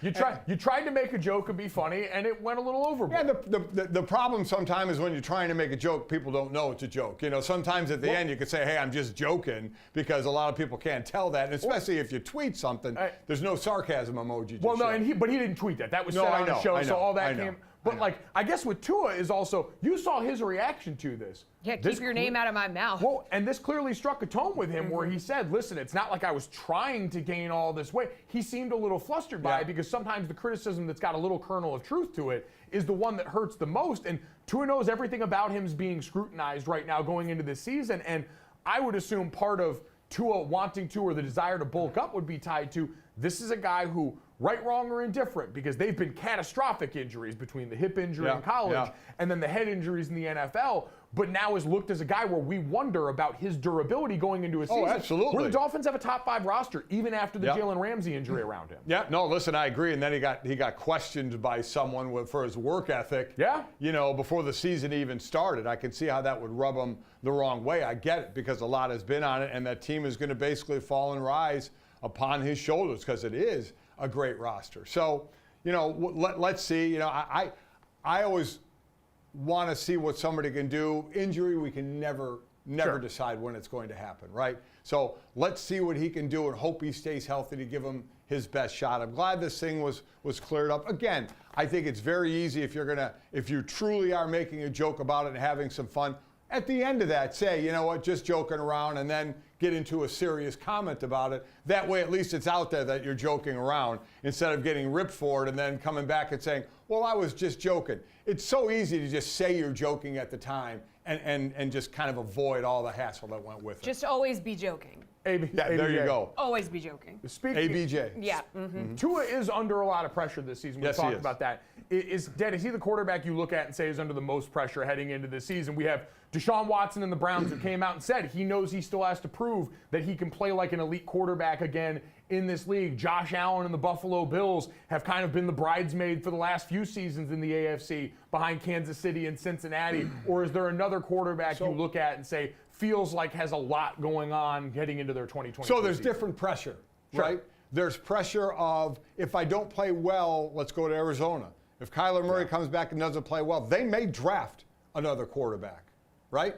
You tried to make a joke and be funny, and it went a little overboard. Yeah, the problem sometimes is when you're trying to make a joke, people don't know it's a joke. Sometimes at the end you could say, hey, I'm just joking, because a lot of people can't tell that, and especially if you tweet something, there's no sarcasm emoji. Well, no, but he didn't tweet that. That was said on the show, so all that came. But I guess with Tua is also, you saw his reaction to this. Yeah, keep your name out of my mouth. Well, and this clearly struck a tone with him where he said, listen, it's not like I was trying to gain all this weight. He seemed a little flustered by it, because sometimes the criticism that's got a little kernel of truth to it is the one that hurts the most. And Tua knows everything about him is being scrutinized right now going into this season. And I would assume part of Tua wanting to, or the desire to bulk up, would be tied to, this is a guy who, right, wrong, or indifferent, because they've been catastrophic injuries between the hip injury in college and then the head injuries in the NFL, but now is looked as a guy where we wonder about his durability going into a season. Oh, absolutely. Where the Dolphins have a top 5 roster, even after the Jalen Ramsey injury around him. Yeah, no, listen, I agree. And then he got questioned by someone for his work ethic. Yeah. Before the season even started. I can see how that would rub him the wrong way. I get it, because a lot has been on it, and that team is going to basically fall and rise upon his shoulders, because it is a great roster. So, let's see. I always want to see what somebody can do. Injury, we can never decide when it's going to happen, right? So let's see what he can do and hope he stays healthy to give him his best shot. I'm glad this thing was cleared up. Again, I think it's very easy if you truly are making a joke about it and having some fun. At the end of that, say, you know what, just joking around, and then get into a serious comment about it. That way, at least it's out there that you're joking around, instead of getting ripped for it and then coming back and saying, well, I was just joking. It's so easy to just say you're joking at the time and just kind of avoid all the hassle that went with it. Just always be joking. There you go. Always be joking. ABJ. Yeah. Tua is under a lot of pressure this season. We talked about that. Is he the quarterback you look at and say is under the most pressure heading into this season? We have Deshaun Watson and the Browns, who came out and said he knows he still has to prove that he can play like an elite quarterback again in this league. Josh Allen and the Buffalo Bills have kind of been the bridesmaid for the last few seasons in the AFC behind Kansas City and Cincinnati. Or is there another quarterback you look at and say feels like has a lot going on heading into their 2020 So there's different pressure, right? There's pressure of, if I don't play well, let's go to Arizona. If Kyler Murray comes back and doesn't play well, they may draft another quarterback, right?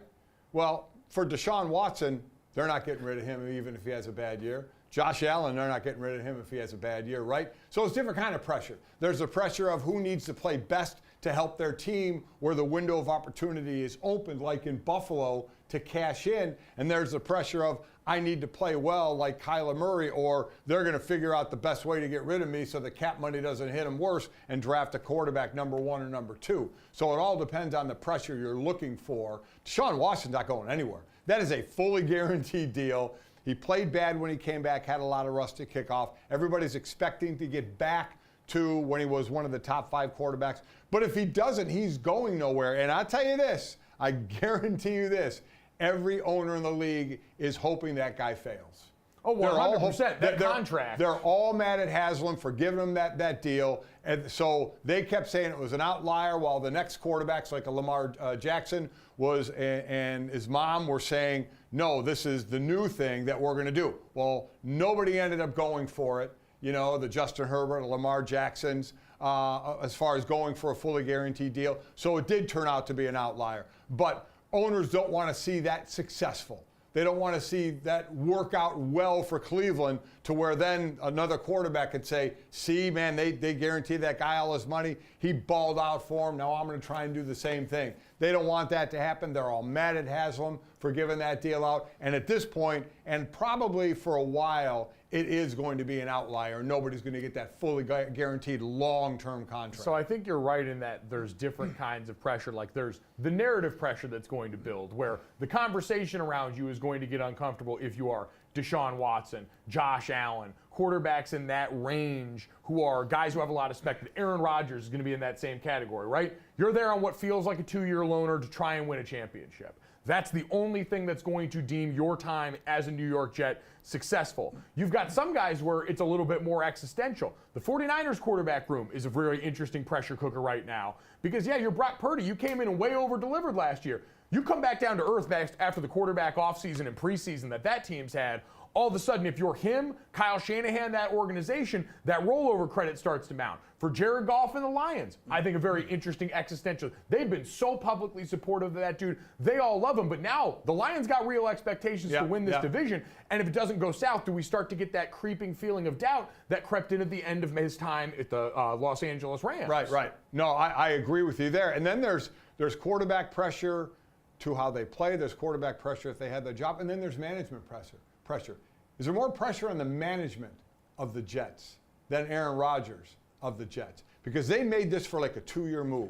Well, for Deshaun Watson, they're not getting rid of him even if he has a bad year. Josh Allen, they're not getting rid of him if he has a bad year, right? So it's different kind of pressure. There's the pressure of who needs to play best to help their team where the window of opportunity is opened, like in Buffalo, to cash in. And there's the pressure of, I need to play well like Kyler Murray, or they're going to figure out the best way to get rid of me so the cap money doesn't hit them worse and draft a quarterback number 1 or number 2. So it all depends on the pressure you're looking for. Deshaun Watson's not going anywhere. That is a fully guaranteed deal. He played bad when he came back, had a lot of rust at kickoff. Everybody's expecting to get back to when he was one of the top 5 quarterbacks. But if he doesn't, he's going nowhere. And I'll tell you this, I guarantee you this, every owner in the league is hoping that guy fails. Oh, 100%. That contract. They're all mad at Haslam for giving him that deal. And so they kept saying it was an outlier while the next quarterbacks like a Lamar Jackson was and his mom were saying, no, this is the new thing that we're going to do. Well, nobody ended up going for it. You know, the Justin Herbert, Lamar Jacksons, as far as going for a fully guaranteed deal. So it did turn out to be an outlier. But owners don't want to see that successful. They don't want to see that work out well for Cleveland to where then another quarterback could say, see, man, they guaranteed that guy all his money. He balled out for him. Now I'm going to try and do the same thing. They don't want that to happen. They're all mad at Haslam for giving that deal out. And at this point, and probably for a while, it is going to be an outlier. Nobody's going to get that fully guaranteed long-term contract. So I think you're right in that there's different kinds of pressure. Like there's the narrative pressure that's going to build where the conversation around you is going to get uncomfortable if you are Deshaun Watson, Josh Allen, quarterbacks in that range who are guys who have a lot of spec. Aaron Rodgers is going to be in that same category, right? You're there on what feels like a 2-year loaner to try and win a championship. That's the only thing that's going to deem your time as a New York Jet successful. You've got some guys where it's a little bit more existential. The 49ers quarterback room is a very interesting pressure cooker right now because, yeah, you're Brock Purdy. You came in and way over-delivered last year. You come back down to earth after the quarterback offseason and preseason that team's had. All of a sudden, if you're him, Kyle Shanahan, that organization, that rollover credit starts to mount. For Jared Goff and the Lions, I think a very interesting existential. They've been so publicly supportive of that dude. They all love him. But now the Lions got real expectations to win this division. And if it doesn't go south, do we start to get that creeping feeling of doubt that crept in at the end of his time at the Los Angeles Rams? Right. No, I agree with you there. And then there's quarterback pressure to how they play. There's quarterback pressure if they had their job. And then there's management pressure. Is there more pressure on the management of the Jets than Aaron Rodgers of the Jets? Because they made this for like a 2-year move.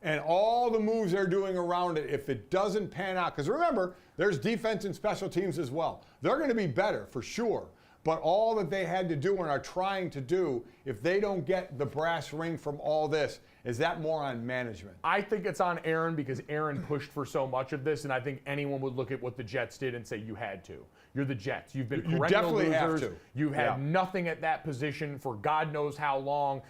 And all the moves they're doing around it, if it doesn't pan out, because remember, there's defense and special teams as well. They're going to be better for sure. But all that they had to do and are trying to do, if they don't get the brass ring from all this, is that more on management? I think it's on Aaron because Aaron pushed for so much of this, and I think anyone would look at what the Jets did and say, you had to. You're the Jets. You've been perennial definitely losers. have to. You've had nothing at that position for God knows how long.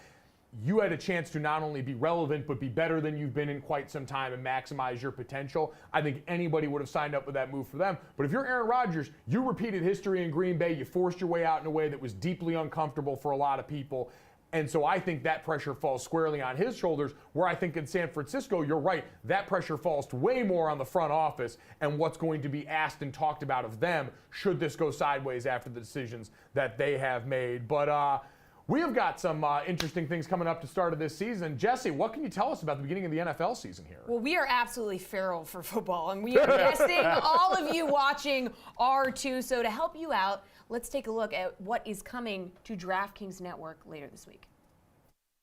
You had a chance to not only be relevant, but be better than you've been in quite some time and maximize your potential. I think anybody would have signed up with that move for them. But if you're Aaron Rodgers, you repeated history in Green Bay. You forced your way out in a way that was deeply uncomfortable for a lot of people. And so I think that pressure falls squarely on his shoulders, where I think in San Francisco, you're right, that pressure falls way more on the front office and what's going to be asked and talked about of them should this go sideways after the decisions that they have made. But we have got some interesting things coming up to start of this season. Jessie, what can you tell us about the beginning of the NFL season here? Well, we are absolutely feral for football, and we are guessing all of you watching are too. So to help you out, let's take a look at what is coming to DraftKings Network later this week.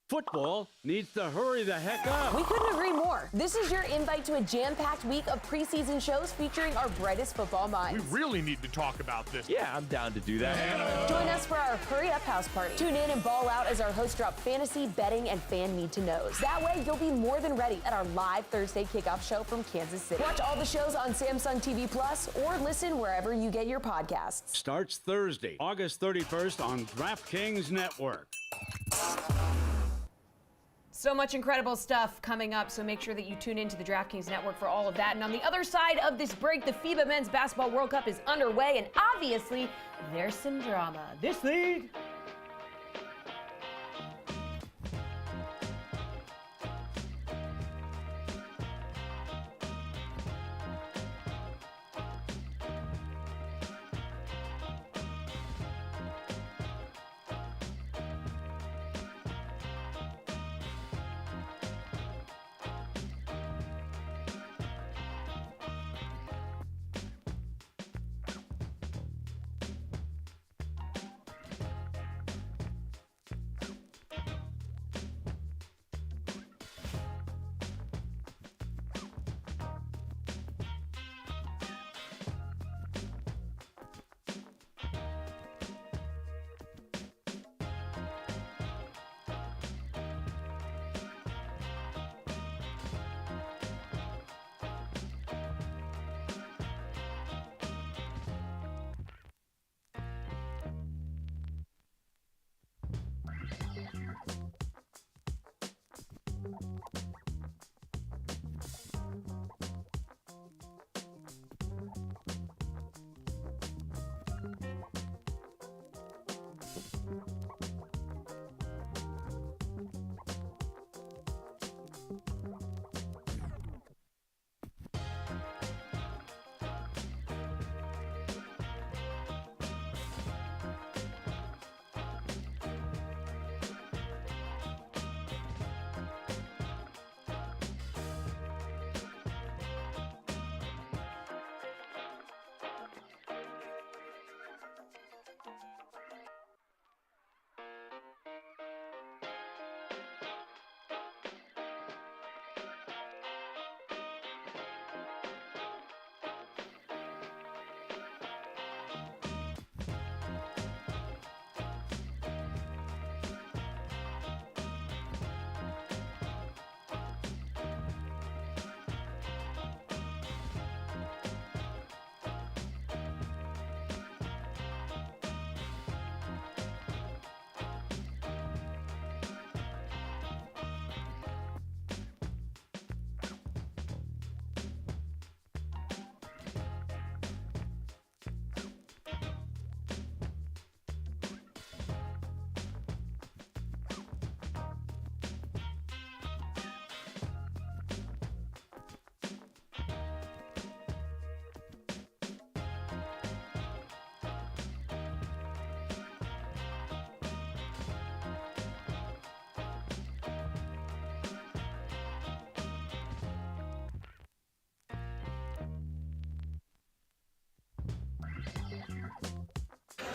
Football needs to hurry the heck up. We couldn't agree more. This is your invite to a jam-packed week of preseason shows featuring our brightest football minds. We really need to talk about this. Yeah, I'm down to do that. Join us for our Hurry Up House Party. Tune in and ball out as our hosts drop fantasy, betting, and fan need-to-knows. That way, you'll be more than ready at our live Thursday kickoff show from Kansas City. Watch all the shows on Samsung TV Plus or listen wherever you get your podcasts. Starts Thursday, August 31st on DraftKings Network. So much incredible stuff coming up, so make sure that you tune into the DraftKings Network for all of that. And on the other side of this break, the FIBA Men's Basketball World Cup is underway, and obviously, there's some drama. This league.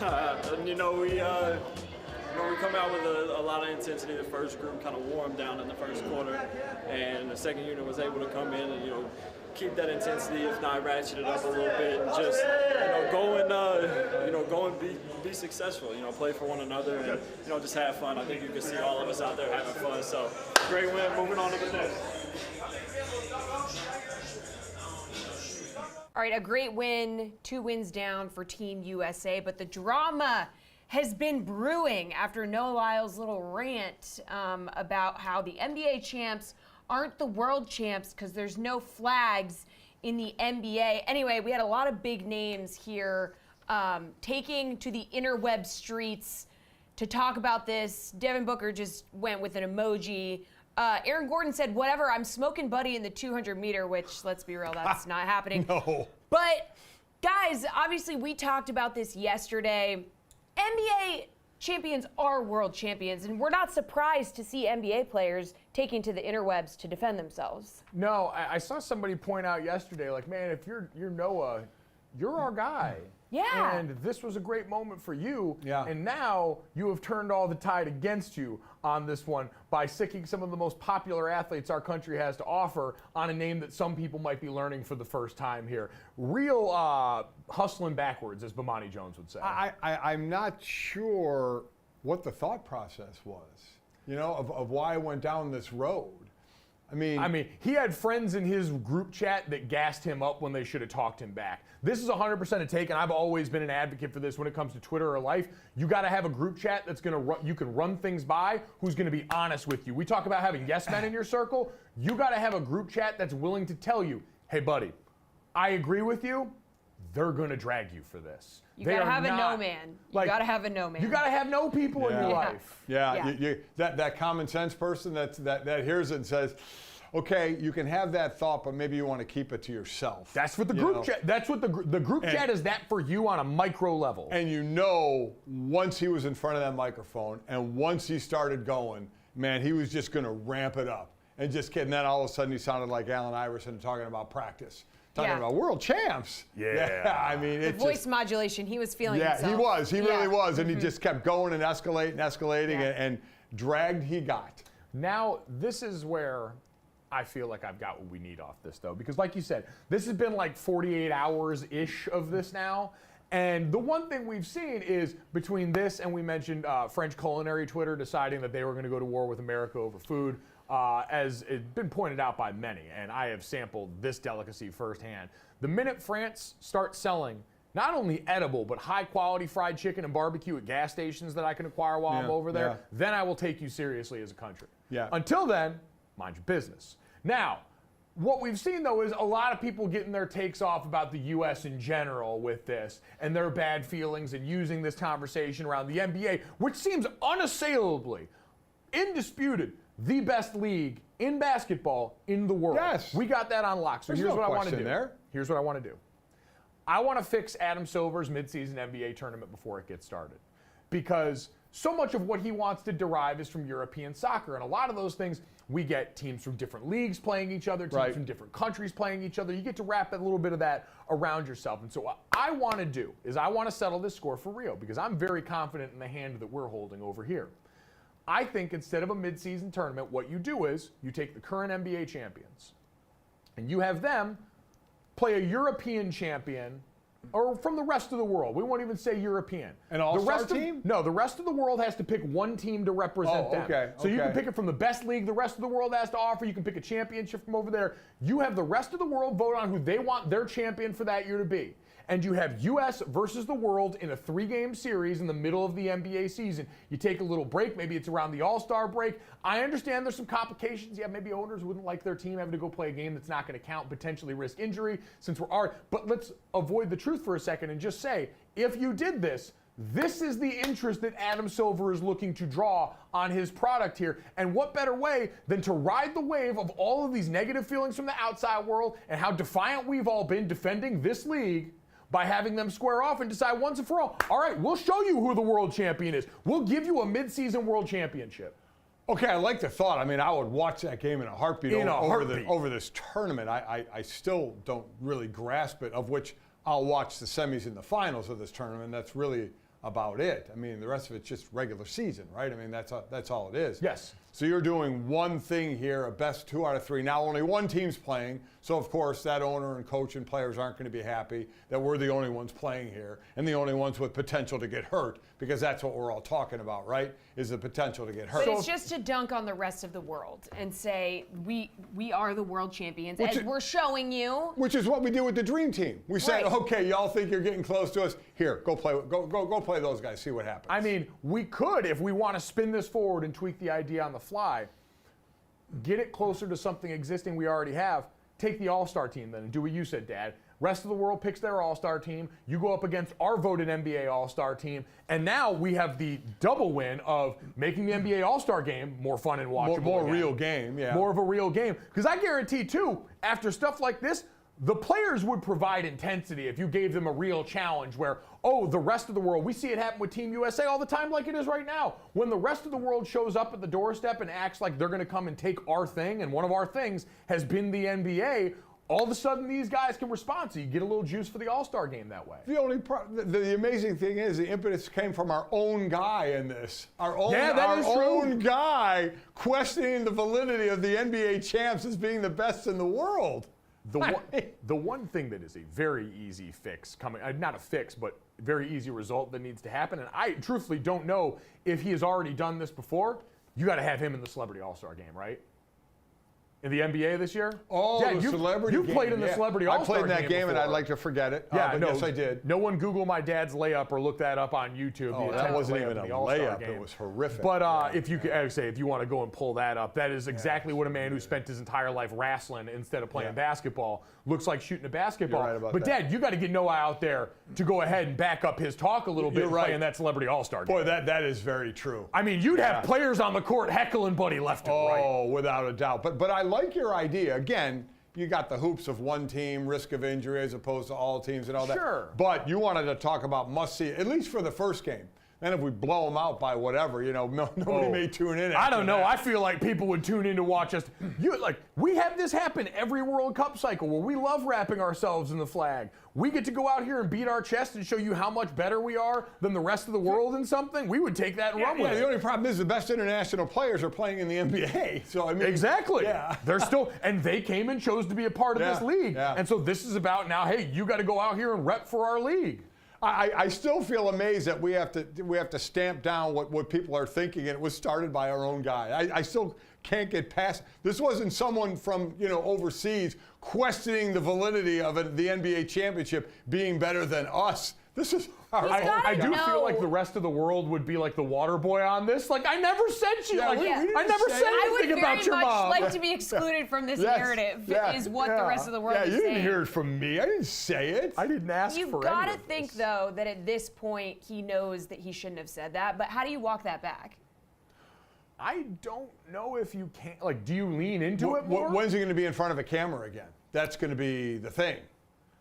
We come out with a lot of intensity. The first group kind of warmed down in the first quarter, and the second unit was able to come in and keep that intensity, if not ratchet it up a little bit, and just go and be successful. Play for one another and just have fun. I think you can see all of us out there having fun. So great win. Moving on to the next. All right, a great win, 2 wins down for Team USA, but the drama has been brewing after Noah Lyles' little rant about how the NBA champs aren't the world champs because there's no flags in the NBA. Anyway, we had a lot of big names here taking to the interweb streets to talk about this. Devin Booker just went with an emoji. Aaron Gordon said, whatever, I'm smoking Buddy in the 200-meter, which, let's be real, that's not happening. No. But, guys, obviously we talked about this yesterday. NBA champions are world champions, and we're not surprised to see NBA players taking to the interwebs to defend themselves. No, I saw somebody point out yesterday, like, man, if you're Noah, you're our guy. Yeah. And this was a great moment for you. Yeah. And now you have turned all the tide against you on this one by sicking some of the most popular athletes our country has to offer on a name that some people might be learning for the first time here. Real hustling backwards, as Bomani Jones would say. I'm not sure what the thought process was, of why I went down this road. I mean, he had friends in his group chat that gassed him up when they should have talked him back. This is 100% a take, and I've always been an advocate for this when it comes to Twitter or life. You got to have a group chat that's going to you can run things by, who's going to be honest with you. We talk about having yes men in your circle. You got to have a group chat that's willing to tell you, hey, buddy, I agree with you. They're going to drag you for this. You got to have a no man. You got to have a no man. You got to have no people in your life. Yeah. That common sense person that hears it and says, okay, you can have that thought, but maybe you want to keep it to yourself. That's what the group chat. That's what the group chat is. That for you on a micro level. And once he was in front of that microphone, and once he started going, man, he was just going to ramp it up and just kidding. Then all of a sudden, he sounded like Allen Iverson talking about practice. Talking about world champs. Yeah. I mean, the voice modulation, he was feeling himself. Yeah, he was. He really was. And he just kept going and escalating, and dragged he got. Now, this is where I feel like I've got what we need off this, though. Because like you said, this has been like 48 hours-ish of this now. And the one thing we've seen is between this and we mentioned French culinary Twitter deciding that they were going to go to war with America over food, as it's been pointed out by many, and I have sampled this delicacy firsthand. The minute France starts selling not only edible, but high-quality fried chicken and barbecue at gas stations that I can acquire while I'm over there, then I will take you seriously as a country. Until then, mind your business. Now, what we've seen, though, is a lot of people getting their takes off about the U.S. in general with this and their bad feelings and using this conversation around the NBA, which seems unassailably, indisputed, the best league in basketball in the world. Yes. We got that on lock. So here's what I want to do. Here's what I want to do. I want to fix Adam Silver's midseason NBA tournament before it gets started. Because so much of what he wants to derive is from European soccer. And a lot of those things, we get teams from different leagues playing each other, teams from different countries playing each other. You get to wrap a little bit of that around yourself. And so what I want to do is I want to settle this score for Rio because I'm very confident in the hand that we're holding over here. I think instead of a midseason tournament, what you do is you take the current NBA champions and you have them play a European champion or from the rest of the world. We won't even say European. An all-star team? No, the rest of the world has to pick one team to represent them. So you can pick it from the best league the rest of the world has to offer. You can pick a championship from over there. You have the rest of the world vote on who they want their champion for that year to be. And you have U.S. versus the world in a 3-game series in the middle of the NBA season. You take a little break. Maybe it's around the All-Star break. I understand there's some complications. Yeah, maybe owners wouldn't like their team having to go play a game that's not going to count, potentially risk injury, since but let's avoid the truth for a second and just say, if you did this, this is the interest that Adam Silver is looking to draw on his product here. And what better way than to ride the wave of all of these negative feelings from the outside world and how defiant we've all been defending this league by having them square off and decide once and for all right, we'll show you who the world champion is. We'll give you a midseason world championship. Okay, I like the thought. I mean, I would watch that game in a heartbeat over this tournament. I still don't really grasp it, of which I'll watch the semis and the finals of this tournament. That's really about it. I mean, the rest of it's just regular season, right? I mean, that's all it is. Yes. So you're doing one thing here, a best 2 out of 3. Now only one team's playing, so of course that owner and coach and players aren't going to be happy that we're the only ones playing here and the only ones with potential to get hurt, because that's what we're all talking about, right? Is the potential to get hurt. But it's just to dunk on the rest of the world and say we are the world champions, and we're showing you. Which is what we did with the Dream Team. We said, Right. okay, y'all think you're getting close to us? Here, go play those guys. See what happens. I mean, we could, if we want to spin this forward and tweak the idea on the fly, get it closer to something existing we already have. Take the All-Star team then and do what you said, Dad. Rest of the world picks their All-Star team. You go up against our voted NBA All-Star team. And now we have the double win of making the NBA All-Star game more fun and watchable. more again. real game, yeah. More of a real game. Because I guarantee, too, after stuff like this, the players would provide intensity if you gave them a real challenge where, oh, the rest of the world, we see it happen with Team USA all the time like it is right now. When the rest of the world shows up at the doorstep and acts like they're going to come and take our thing, and one of our things has been the NBA, all of a sudden these guys can respond. So you get a little juice for the All-Star game that way. The only the amazing thing is the impetus came from our own guy in this. Our own guy questioning the validity of the NBA champs as being the best in the world. The one thing that is a very easy fix coming, not a fix, but very easy result that needs to happen, and I truthfully don't know if he has already done this before, you got to have him in the Celebrity All-Star game, right? In the NBA this year? Oh, yeah, the celebrity game. You played in the Celebrity All-Star game. I played in that game, and before. I'd like to forget it. Yeah, but no, yes, I did. No one Google my dad's layup or look that up on YouTube. Oh, that wasn't even a layup. It was horrific. But if you could, I would say, if you want to go and pull that up, that is exactly what a man who spent his entire life wrestling instead of playing basketball looks like shooting a basketball. You're right about but that. Dad, you got to get Noah out there to go ahead and back up his talk a little bit You're right. playing that Celebrity All-Star game. Boy, that is very true. I mean, you'd have players on the court heckling Buddy left and right. Oh, without a doubt. But I like your idea. Again, you got the hoops of one team, risk of injury as opposed to all teams and all that. Sure. But you wanted to talk about must-see, at least for the first game. Then if we blow them out by whatever, nobody may tune in. I don't know. that. I feel like people would tune in to watch us. We have this happen every World Cup cycle where we love wrapping ourselves in the flag. We get to go out here and beat our chest and show you how much better we are than the rest of the world in something. We would take that and run with it. The only problem is the best international players are playing in the NBA. So I mean, Exactly. Yeah. They're still, and they came and chose to be a part of this league. Yeah. And so this is about now, hey, you got to go out here and rep for our league. I still feel amazed that we have to stamp down what people are thinking, and it was started by our own guy. I still can't get past. This wasn't someone from overseas questioning the validity of the NBA championship being better than us. This is I do feel like the rest of the world would be like the water boy on this. Like, I never said you. Yeah, like, we didn't I never say said I would anything very about your much mom. like to be excluded from this narrative. Is what the rest of the world is you didn't saying. hear it from me. I didn't say it. I didn't ask You've for got any to of think, this. though, that at this point he knows that he shouldn't have said that. But how do you walk that back? I don't know if you can. Like, do you lean into it more? When's he going to be in front of a camera again? That's going to be the thing.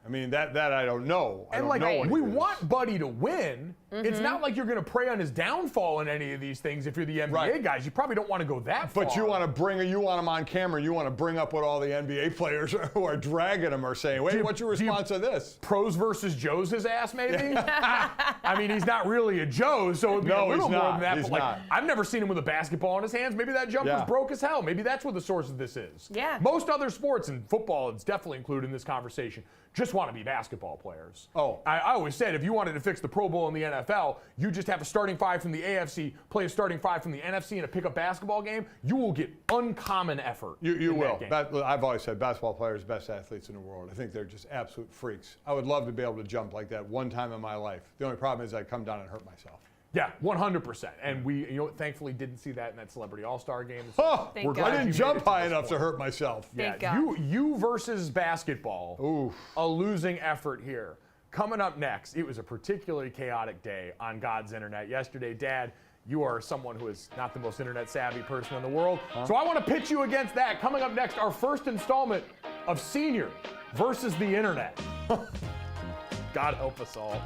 I mean, that I don't know. I And don't like, know what we it is. want Buddy to win. Mm-hmm. It's not like you're going to prey on his downfall in any of these things. If you're the NBA Right. guys, you probably don't want to go that far. But you want him on camera. You want to bring up what all the NBA players who are dragging him are saying. Wait, what's your response to this? Pros versus Joe's his ass, maybe? I mean, he's not really a Joe, so it'd be a little more than that. He's But like, not. I've never seen him with a basketball in his hands. Maybe that jumper's Yeah. broke as hell. Maybe that's what the source of this is. Yeah. Most other sports, and football is definitely included in this conversation, just want to be basketball players. Oh. I always said if you wanted to fix the Pro Bowl in the NFL, you just have a starting five from the AFC, play a starting five from the NFC in a pickup basketball game. You will get uncommon effort. You in will. that game. I've always said basketball players are the best athletes in the world. I think they're just absolute freaks. I would love to be able to jump like that one time in my life. The only problem is I'd come down and hurt myself. Yeah, 100%. And we, thankfully didn't see that in that Celebrity All-Star game. Oh, Thank we're God. glad I you didn't made jump it to high this enough to point. hurt myself. Thank Yeah, God. you versus basketball. Oof. A losing effort here. Coming up next, it was a particularly chaotic day on God's internet yesterday. Dad, you are someone who is not the most internet savvy person in the world. So I want to pitch you against that. Coming up next, our first installment of Senior versus the internet. God help us all.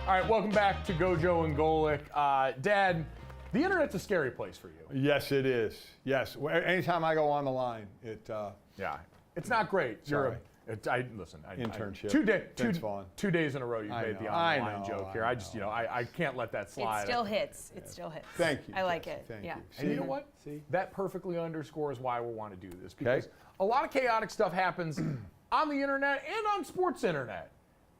All right, welcome back to GoJo and Golic. Dad, the internet's a scary place for you. Yes, it is. Yes. Anytime I go on the line, Yeah, it's not great. Sorry. Internship. Internship. 2 days in a row you've made the online joke here. I can't let that slide. It still hits. It still hits. Thank you. I like it. Thank yeah. you. And you know what? See? That perfectly underscores why we want to do this, because a lot of chaotic stuff happens on the internet and on sports internet.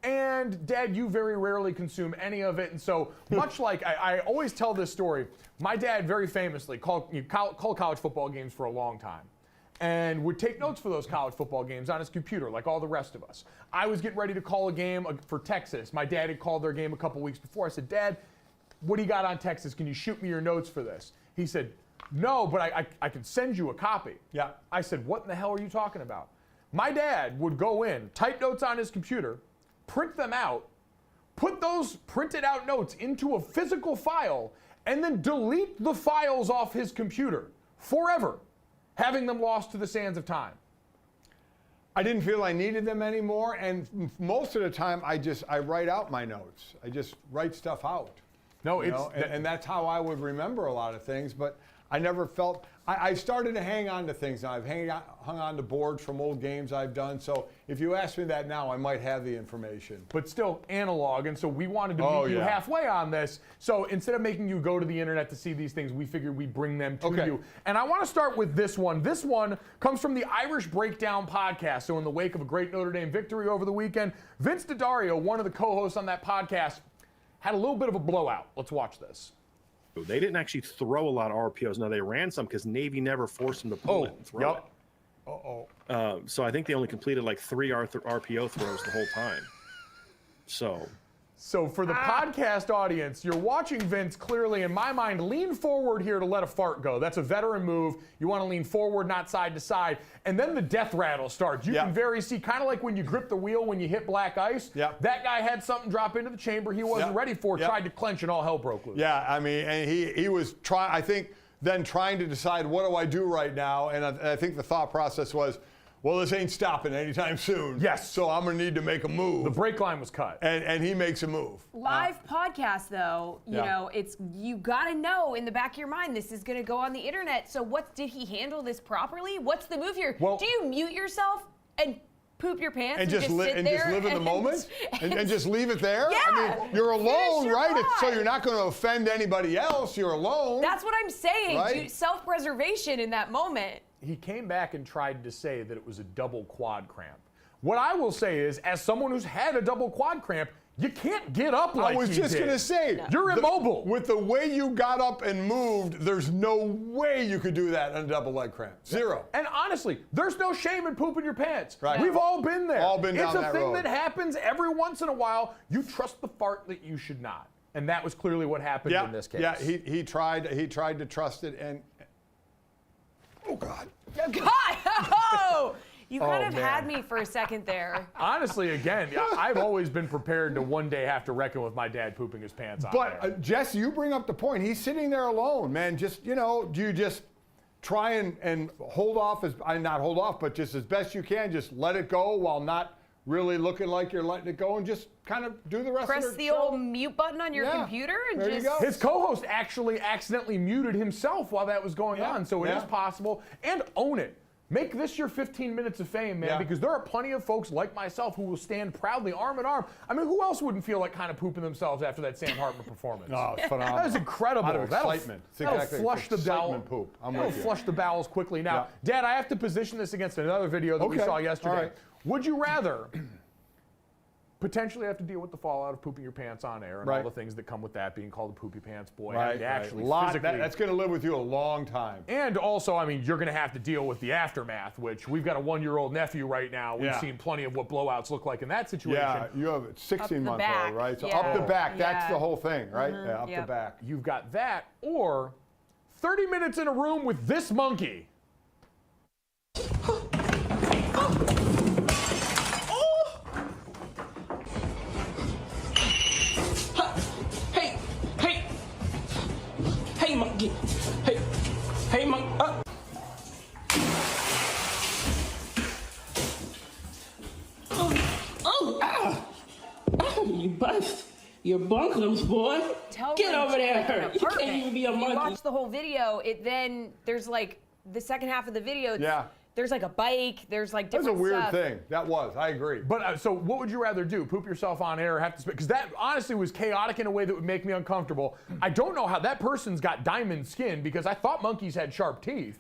And Dad, you very rarely consume any of it. And so much like I always tell this story, my dad very famously called college football games for a long time and would take notes for those college football games on his computer like all the rest of us. I was getting ready to call a game for Texas. My dad had called their game a couple weeks before. I said, Dad, what do you got on Texas? Can you shoot me your notes for this? He said, no, but I can send you a copy. Yeah. I said, what in the hell are you talking about? My dad would go in, type notes on his computer, print them out, put those printed out notes into a physical file, and then delete the files off his computer forever, having them lost to the sands of time. I didn't feel I needed them anymore, and most of the time I write out my notes. I just write stuff out. No, and that's how I would remember a lot of things, but I never felt, I started to hang on to things now. I've hung on to boards from old games I've done, so if you ask me that now, I might have the information. But still analog, and so we wanted to meet you halfway on this. So instead of making you go to the internet to see these things, we figured we'd bring them to you. And I want to start with this one. This one comes from the Irish Breakdown podcast. So in the wake of a great Notre Dame victory over the weekend, Vince D'Addario, one of the co-hosts on that podcast, had a little bit of a blowout. Let's watch this. They didn't actually throw a lot of RPOs. Now, they ran some because Navy never forced them to pull it and throw it. So I think they only completed like 3 RPO throws the whole time. So for the podcast audience, you're watching Vince clearly, in my mind, lean forward here to let a fart go. That's a veteran move. You want to lean forward, not side to side. And then the death rattle starts. You can see, kind of like when you grip the wheel when you hit black ice. That guy had something drop into the chamber he wasn't ready for, tried to clench, and all hell broke loose. Yeah, I mean, and he was trying to decide, what do I do right now? And I think the thought process was, well, this ain't stopping anytime soon. Yes. So I'm going to need to make a move. The brake line was cut. And he makes a move. Live podcast, though, you know, you got to know in the back of your mind this is going to go on the internet. So did he handle this properly? What's the move here? Well, do you mute yourself and poop your pants and just live in the moment and just leave it there? Yeah, I mean, you're alone, right? So life. you're not going to offend anybody else. You're alone. That's what I'm saying. Right? Self-preservation in that moment. He came back and tried to say that it was a double quad cramp. What I will say is, as someone who's had a double quad cramp, you can't get up like I was just going to say. No. You're immobile. With the way you got up and moved, there's no way you could do that on a double leg cramp. Zero. And honestly, there's no shame in pooping your pants. Right. We've all been there. All been down that road. It's a thing that happens every once in a while. You trust the fart that you should not. And that was clearly what happened in this case. Yeah, he tried to trust it, and oh God. God! Oh! You kind of had me for a second there. Honestly, again, I've always been prepared to one day have to reckon with my dad pooping his pants on there. But Jesse, you bring up the point. He's sitting there alone, man. Just, do you just try and hold off, not hold off, but just as best you can, just let it go while not really looking like you're letting it go, and just kind of do the rest of the show? Press the old mute button on your computer and there just... you go. His co-host actually accidentally muted himself while that was going on, so it is possible. And own it. Make this your 15 minutes of fame, man, because there are plenty of folks like myself who will stand proudly arm in arm. I mean, who else wouldn't feel like kind of pooping themselves after that Sam Hartman performance? Oh, it's phenomenal. That was incredible. Out of excitement. That'll flush the bowel. Poop. That'll flush the bowels quickly. Now, Dad, I have to position this against another video that we saw yesterday. All right. Would you rather potentially have to deal with the fallout of pooping your pants on air and all the things that come with that, being called a poopy pants boy? Right, Actually, that's going to live with you a long time. And also, I mean, you're going to have to deal with the aftermath, which we've got a 1-year-old nephew right now. We've seen plenty of what blowouts look like in that situation. Yeah, you have a 16-month-old, right? So up the back, that's the whole thing, right? Yeah, up the back. You've got that, or 30 minutes in a room with this monkey. Hey, monkey. Hey, monkey. Oh, you bust. You're bunkum, boy. Tell Get them over to, there. like, an You can't apartment. even be a You monkey. watch the whole video. There's like the second half of the video. Yeah. There's like a bike. There's like That's different a weird stuff. thing. That was. I agree. But so what would you rather do? Poop yourself on air or have to spit? Because that honestly was chaotic in a way that would make me uncomfortable. I don't know how that person's got diamond skin because I thought monkeys had sharp teeth.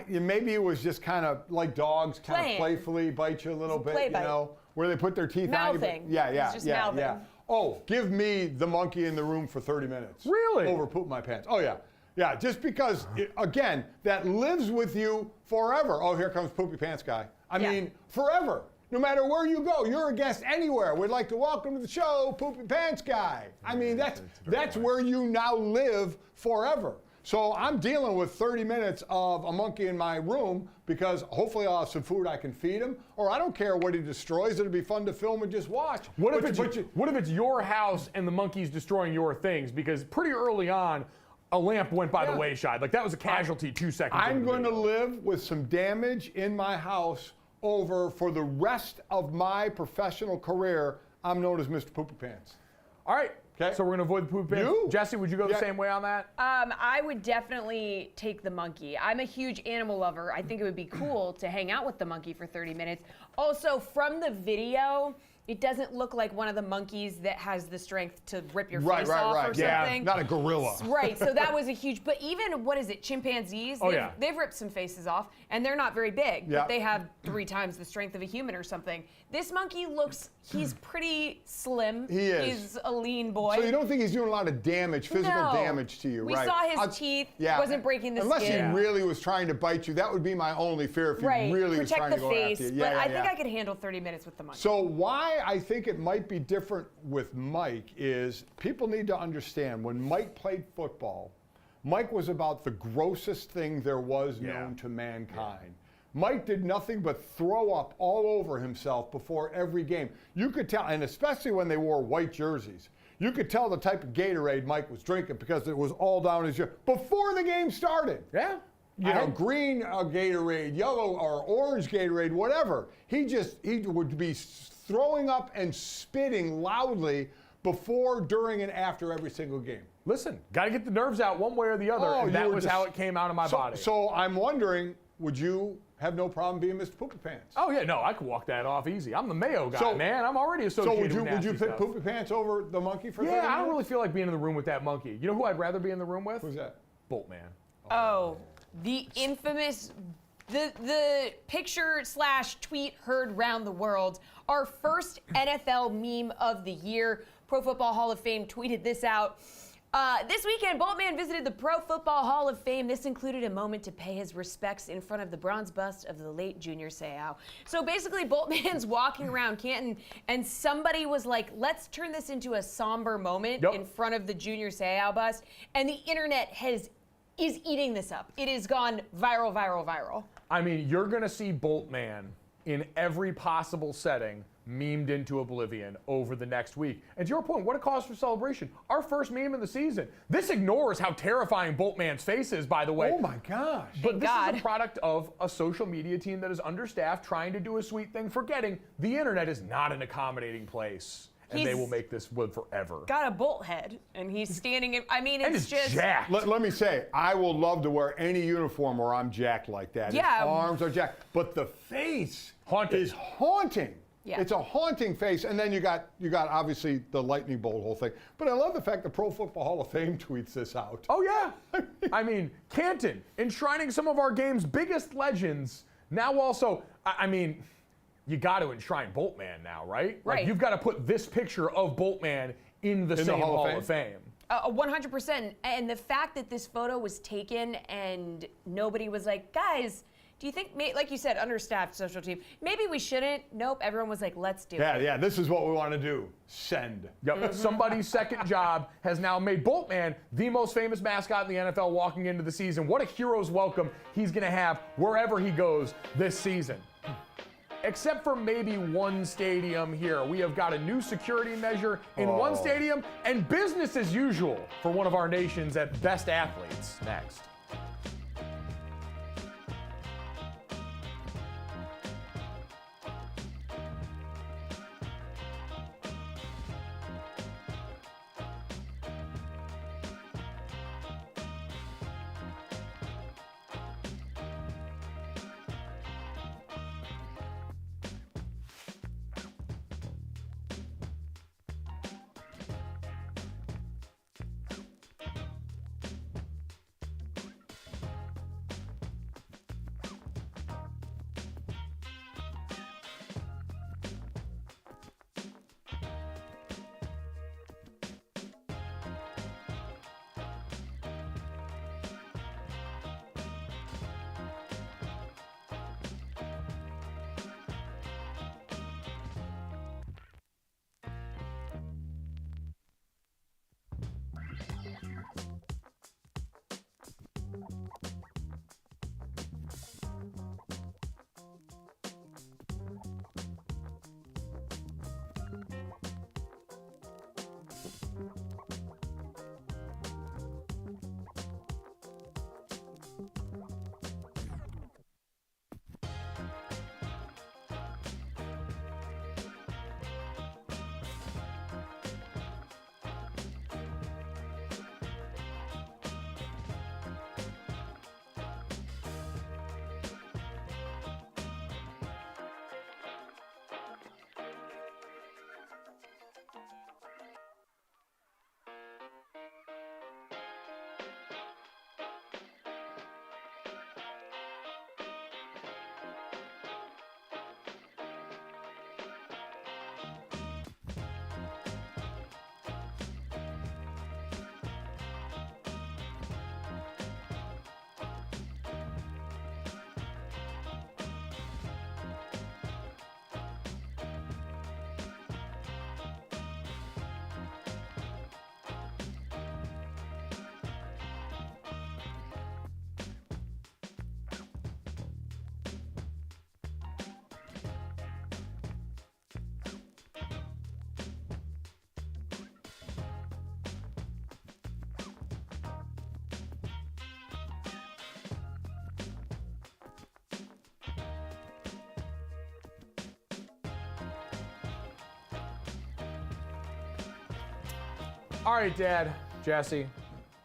Maybe it was just kind of like dogs, kind Playing. of playfully bite you a little bit, play you bite. know, where they put their teeth on you. Mouthing. Yeah, It's just yeah. mouthing. Oh, give me the monkey in the room for 30 minutes. Really? Over poop my pants. Oh, yeah. Yeah, just because, again, that lives with you forever. Oh, here comes Poopy Pants guy. I mean, forever. No matter where you go, you're a guest anywhere. We'd like to welcome to the show, Poopy Pants guy. I mean, that's where you now live forever. So I'm dealing with 30 minutes of a monkey in my room because hopefully I'll have some food I can feed him. Or I don't care what he destroys. It'll be fun to film and just watch. What if it's your house and the monkey's destroying your things? Because pretty early on, a lamp went by the wayside. Like that was a casualty 2 seconds. I'm going to live with some damage in my house for the rest of my professional career. I'm known as Mr. Poopy Pants. All right. Okay. So we're going to avoid the poop pants. You? Jesse, would you go the same way on that? I would definitely take the monkey. I'm a huge animal lover. I think it would be cool to hang out with the monkey for 30 minutes. Also, from the video, it doesn't look like one of the monkeys that has the strength to rip your face off or something. Not a gorilla. Right, so that was a huge, but even, what is it, chimpanzees? They've ripped some faces off, and they're not very big, but they have 3 times the strength of a human or something. This monkey he's pretty slim. He is. He's a lean boy. So you don't think he's doing a lot of damage, physical damage to you, we right? saw his teeth, wasn't breaking the Unless skin. he really was trying to bite you, that would be my only fear if he really was trying to go face, after you. but I think I could handle 30 minutes with the monkey. So why I think it might be different with Mike is people need to understand when Mike played football, Mike was about the grossest thing there was known to mankind. Mike did nothing but throw up all over himself before every game. You could tell, and especially when they wore white jerseys, you could tell the type of Gatorade Mike was drinking because it was all down his jersey before the game started. Yeah. You know, green Gatorade, yellow or orange Gatorade, whatever. He would be throwing up and spitting loudly before, during, and after every single game. Listen, got to get the nerves out one way or the other, and that was how it came out of my body. So I'm wondering, would you have no problem being Mr. Poopy Pants? Oh, yeah, no, I could walk that off easy. I'm the Mayo guy, man. I'm already associated with would you pick stuff. Poopy Pants over the monkey for 30 Yeah, I minutes? don't really feel like being in the room with that monkey. You know who I'd rather be in the room with? Who's that? Boltman. Oh, the infamous, the picture/tweet heard round the world. Our first NFL meme of the year. Pro Football Hall of Fame tweeted this out. This weekend, Boltman visited the Pro Football Hall of Fame. This included a moment to pay his respects in front of the bronze bust of the late Junior Seau. So basically, Boltman's walking around Canton, and somebody was like, let's turn this into a somber moment in front of the Junior Seau bust. And the internet is eating this up. It has gone viral, viral, viral. I mean, you're going to see Boltman in every possible setting memed into oblivion over the next week. And to your point, what a cause for celebration. Our first meme of the season. This ignores how terrifying Boltman's face is, by the way. Oh my gosh. But this is a product of a social media team that is understaffed, trying to do a sweet thing, forgetting the internet is not an accommodating place. And they will make this live forever. Got a bolt head, and he's standing in, I mean, it's just jacked. Let me say, I will love to wear any uniform where I'm jacked like that. Yeah. His arms are jacked. But the face is haunting. Yeah. It's a haunting face. And then you got obviously the lightning bolt whole thing. But I love the fact the Pro Football Hall of Fame tweets this out. Oh, yeah. I mean, Canton, enshrining some of our game's biggest legends. Now also, I mean, you got to enshrine Boltman now, right? Right. Like, you've got to put this picture of Boltman in the same Hall of Fame. 100%. And the fact that this photo was taken and nobody was like, guys, do you think, like you said, understaffed social team, maybe we shouldn't? Nope. Everyone was like, let's do it. Yeah, this is what we want to do. Send. Yep. Somebody's second job has now made Boltman the most famous mascot in the NFL walking into the season. What a hero's welcome he's going to have wherever he goes this season. Except for maybe one stadium here. We have got a new security measure in one stadium and business as usual for one of our nation's best athletes. Next. All right, Dad, Jessie,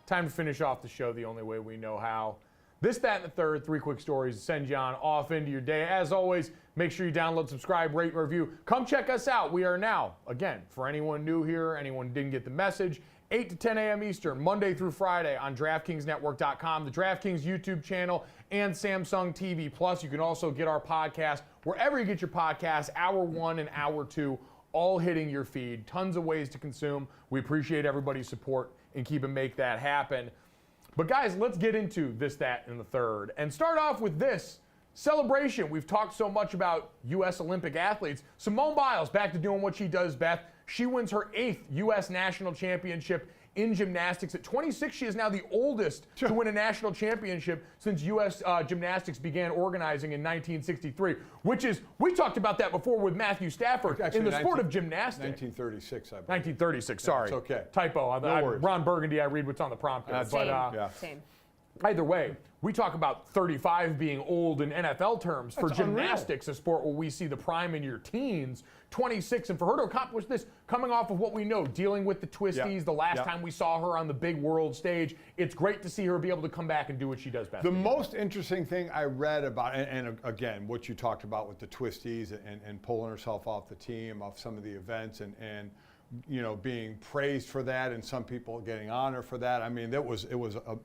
time to finish off the show the only way we know how. This, that, and the third, 3 quick stories to send you on off into your day. As always, make sure you download, subscribe, rate, and review. Come check us out. We are now, again, for anyone new here, anyone who didn't get the message, 8 to 10 a.m. Eastern, Monday through Friday on DraftKingsNetwork.com, the DraftKings YouTube channel, and Samsung TV Plus. You can also get our podcast wherever you get your podcasts, Hour 1 and Hour 2, all hitting your feed. Tons of ways to consume. We appreciate everybody's support and keep and make that happen. But guys, let's get into this, that, and the third. And start off with this celebration. We've talked so much about U.S. Olympic athletes. Simone Biles back to doing what she does best. She wins her 8th U.S. national championship in gymnastics. At 26, she is now the oldest to win a national championship since U.S. Gymnastics began organizing in 1963, which is, we talked about that before with Matthew Stafford in the sport of gymnastics. 1936, I believe. 1936, sorry. It's okay. Typo. No worries. Ron Burgundy, I read what's on the prompter. Same. Either way, we talk about 35 being old in NFL terms. For That's gymnastics, a sport where we see the prime in your teens, 26. And for her to accomplish this, coming off of what we know, dealing with the twisties, the last time we saw her on the big world stage, it's great to see her be able to come back and do what she does best. The most interesting thing I read about, and again, what you talked about with the twisties and pulling herself off the team, off some of the events, and you know, being praised for that, and some people getting honor for that. I mean, it was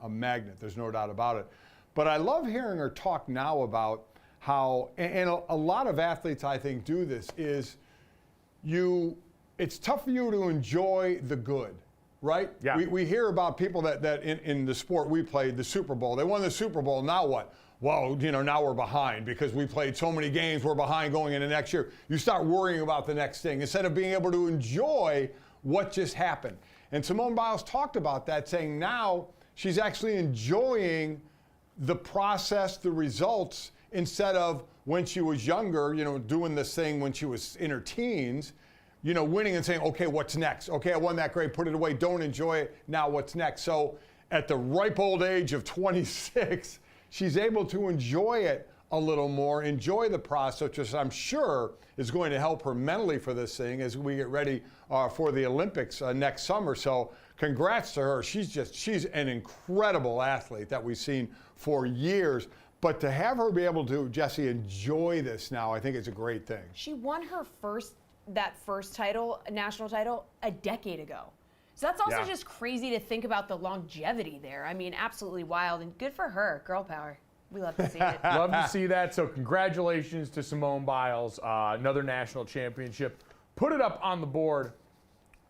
a magnet. There's no doubt about it. But I love hearing her talk now about how, and a lot of athletes I think do this, is it's tough for you to enjoy the good, right? Yeah. We hear about people that in the sport we played, the Super Bowl, they won the Super Bowl, now what? Well, you know, now we're behind because we played so many games, we're behind going into next year. You start worrying about the next thing instead of being able to enjoy what just happened. And Simone Biles talked about that, saying now she's actually enjoying the process, the results, instead of when she was younger, you know, doing this thing when she was in her teens, you know, winning and saying, okay, what's next? Okay, I won that, great, put it away, don't enjoy it, now what's next? So at the ripe old age of 26, she's able to enjoy it a little more, enjoy the process, which I'm sure is going to help her mentally for this thing as we get ready for the Olympics next summer. So congrats to her. She's an incredible athlete that we've seen for years. But to have her be able to, Jessie, enjoy this now, I think it's a great thing. She won her first title, national title, a decade ago. So that's also just crazy to think about the longevity there. I mean, absolutely wild, and good for her. Girl power. We love to see it. Love to see that. So congratulations to Simone Biles, another national championship. Put it up on the board.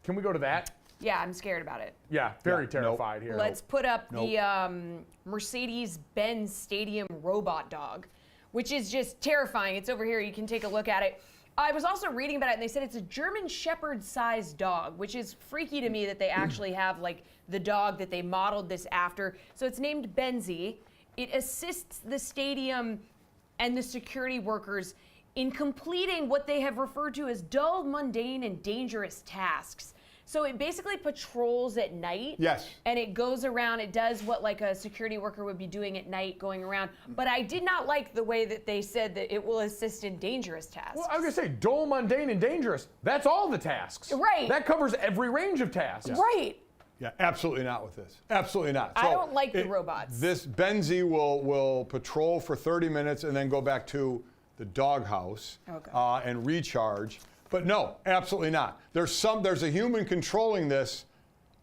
Can we go to that? Yeah, I'm scared about it. Yeah, very terrified here. Let's put up the Mercedes-Benz Stadium robot dog, which is just terrifying. It's over here. You can take a look at it. I was also reading about it, and they said it's a German Shepherd-sized dog, which is freaky to me that they actually have, like, the dog that they modeled this after. So it's named Benzie. It assists the stadium and the security workers in completing what they have referred to as dull, mundane, and dangerous tasks. So it basically patrols at night. Yes. And it goes around, it does what like a security worker would be doing at night, going around. But I did not like the way that they said that it will assist in dangerous tasks. Well, I was going to say, dull, mundane, and dangerous. That's all the tasks. Right. That covers every range of tasks. Yeah. Right. Yeah, absolutely not with this. Absolutely not. So I don't like the robots. This Benzie will patrol for 30 minutes and then go back to the doghouse and recharge. But no, absolutely not. There's a human controlling this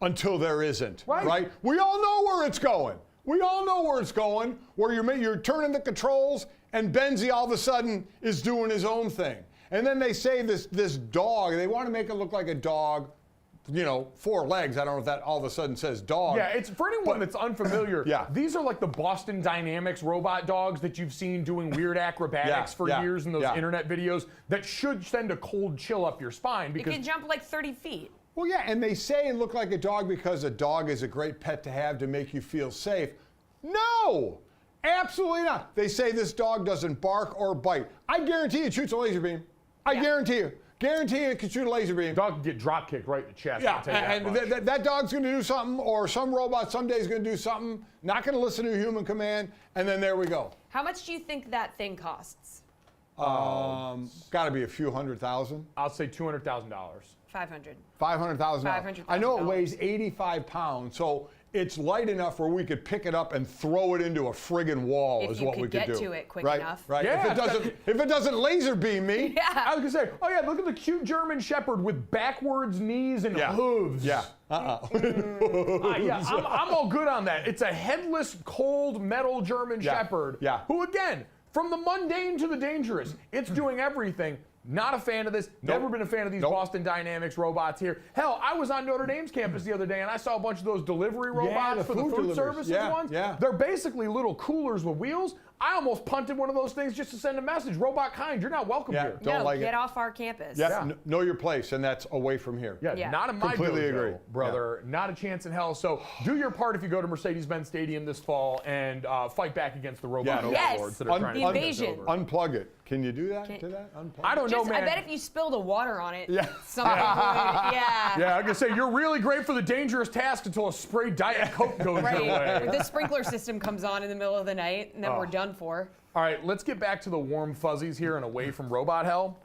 until there isn't. Right? We all know where it's going. We all know where it's going. Where you're turning the controls and Benzie all of a sudden is doing his own thing. And then they say this dog. They want to make it look like a dog. You know, 4 legs. I don't know if that all of a sudden says dog. Yeah, it's for anyone that's unfamiliar. These are like the Boston Dynamics robot dogs that you've seen doing weird acrobatics for years in those internet videos that should send a cold chill up your spine because it can jump like 30 feet. Well, yeah, and they say it look like a dog because a dog is a great pet to have to make you feel safe. No, absolutely not. They say this dog doesn't bark or bite. I guarantee it shoots a laser beam. I guarantee you. Guarantee it can shoot a laser beam. Dog can get drop kicked right in the chest. Yeah, and that dog's going to do something, or some robot someday is going to do something, not going to listen to a human command, and then there we go. How much do you think that thing costs? Got to be a few $100,000. I'll say $200,000. 500. $500,000. $500,000. I know it weighs 85 pounds, so it's light enough where we could pick it up and throw it into a friggin' wall. If is you what could we could get do. to it quick right? enough. Right. Yeah. If it doesn't laser beam me. Yeah. I was gonna say, oh yeah, look at the cute German Shepherd with backwards knees and hooves. Yeah. Yeah, I'm all good on that. It's a headless, cold metal German Shepherd. Yeah. Who again, from the mundane to the dangerous, it's doing everything. Not a fan of this. Never been a fan of these Boston Dynamics robots here. Hell, I was on Notre Dame's campus the other day and I saw a bunch of those delivery robots for the food services ones. Yeah. They're basically little coolers with wheels. I almost punted one of those things just to send a message. Robot kind, you're not welcome here. Don't like get it. off our campus. Yeah. Know your place, and that's away from here. Yeah, not in my Completely dojo, agree. brother. Not a chance in hell. So do your part if you go to Mercedes-Benz Stadium this fall and fight back against the robot overlords that are trying to the take us invasion. over. Unplug it. Can you do that? Unplug I don't know, man. I bet if you spilled a water on it, Yeah. something would. Yeah. Yeah, I'm gonna say you're really great for the dangerous task until a spray Diet Coke goes your way. Right. The sprinkler system comes on in the middle of the night, and then we're done for. All right, let's get back to the warm fuzzies here and away from robot hell.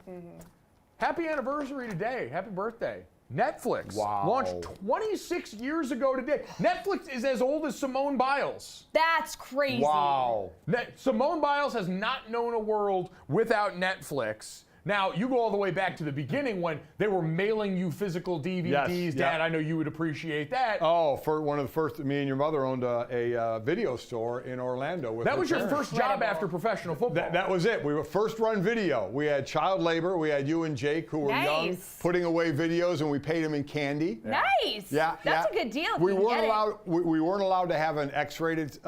Happy anniversary today. Happy birthday. Netflix launched 26 years ago today. Netflix is as old as Simone Biles. That's crazy. Wow. Simone Biles has not known a world without Netflix. Now, you go all the way back to the beginning when they were mailing you physical DVDs. Yes, Dad, I know you would appreciate that. Oh, for one of the first, me and your mother owned a video store in Orlando. With That her was your parents. first job after professional football. That was it. We were first run video. We had child labor. We had you and Jake, who were young, Nice. putting away videos, and we paid them in candy. Nice. Yeah, That's a good deal. If We you can weren't get it. allowed. We weren't allowed to have an X-rated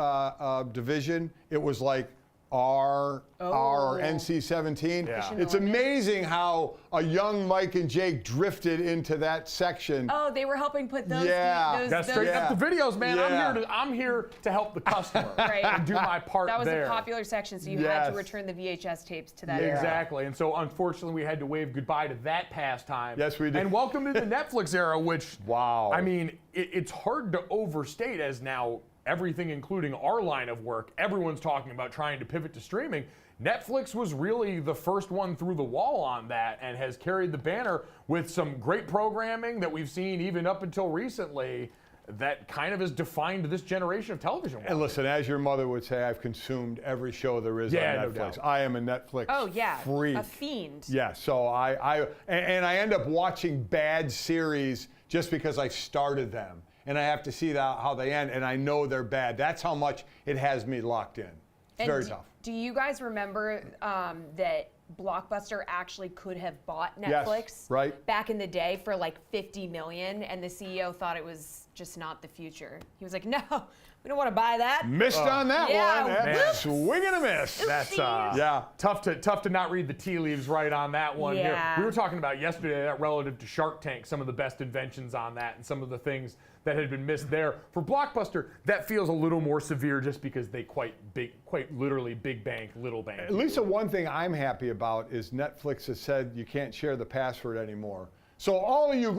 division. It was like R or NC-17. Yeah. It's amazing how a young Mike and Jake drifted into that section. Oh, they were helping put those. Yeah. Gotta straighten up the videos, man. Yeah. I'm here to help the customer Right. and do my part That was there. a popular section, so you had Yes. to return the VHS tapes to that era. Exactly. And so, unfortunately, we had to wave goodbye to that pastime. Yes, we did. And welcome to the Netflix era, which, Wow. I mean, it's hard to overstate as now everything, including our line of work, everyone's talking about trying to pivot to streaming. Netflix was really the first one through the wall on that and has carried the banner with some great programming that we've seen even up until recently that kind of has defined this generation of television. And listen, as your mother would say, I've consumed every show there is on no Netflix. doubt. I am a Netflix Oh yeah, freak. a fiend. Yeah, so I end up watching bad series just because I started them, and I have to see how they end, and I know they're bad. That's how much it has me locked in. It's very tough. Do you guys remember that Blockbuster actually could have bought Yes, Netflix right. back in the day for like $50 million, and the CEO thought it was just not the future. He was like, "No, we don't want to buy that." Missed on that Yeah, one. man. That's swing and a miss. That's Yeah. tough to not read the tea leaves right on that one here. Yeah. We were talking about yesterday that relative to Shark Tank, some of the best inventions on that and some of the things that had been missed there. For Blockbuster, that feels a little more severe just because they quite literally big bank, little bank. At least the one thing I'm happy about is Netflix has said you can't share the password anymore. So all of you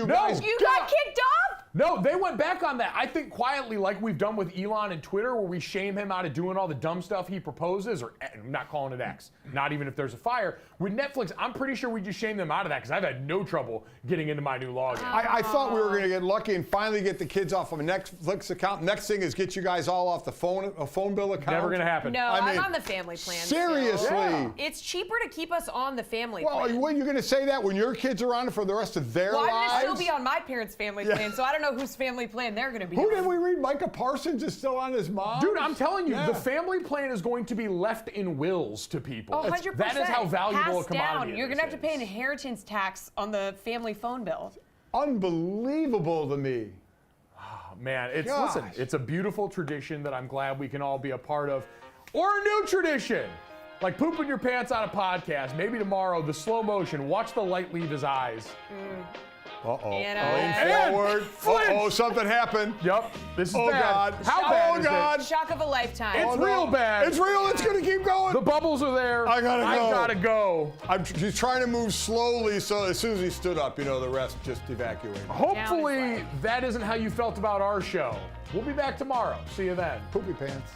guys. You got kicked off? No, they went back on that. I think quietly, like we've done with Elon and Twitter, where we shame him out of doing all the dumb stuff he proposes, or I'm not calling it X, not even if there's a fire. With Netflix, I'm pretty sure we just shame them out of that because I've had no trouble getting into my new login. I thought we were going to get lucky and finally get the kids off of a Netflix account. Next thing is get you guys all off the phone bill account. Never going to happen. No, I mean, I'm on the family plan. Seriously. still. Yeah. It's cheaper to keep us on the family Well, plan. what, you're going to say that when your kids are on it for the rest of their Well, I'm lives? going to still be on my parents' family plan, so I don't know whose family plan they're going to be Who on. did we read? Micah Parsons is still on his mom? Dude, I'm telling you, Yeah. the family plan is going to be left in wills to people. 100%. That is how valuable Passed a commodity down. You're going to have to pay inheritance tax on the family phone bill. Unbelievable to me. Man, Gosh. listen, it's a beautiful tradition that I'm glad we can all be a part of. Or a new tradition, like pooping your pants on a podcast. Maybe tomorrow, the slow motion, watch the light leave his eyes. Uh-oh. And, Lean forward. flinch. Uh-oh, something happened. Yep, this is Oh, bad. God. How Oh, bad is God. it? Shock of a lifetime. It's Oh, no. real bad. It's real. It's going to keep going. The bubbles are there. I gotta go. go. He's trying to move slowly, so as soon as he stood up, the rest just evacuated. Hopefully, that isn't how you felt about our show. We'll be back tomorrow. See you then. Poopy pants.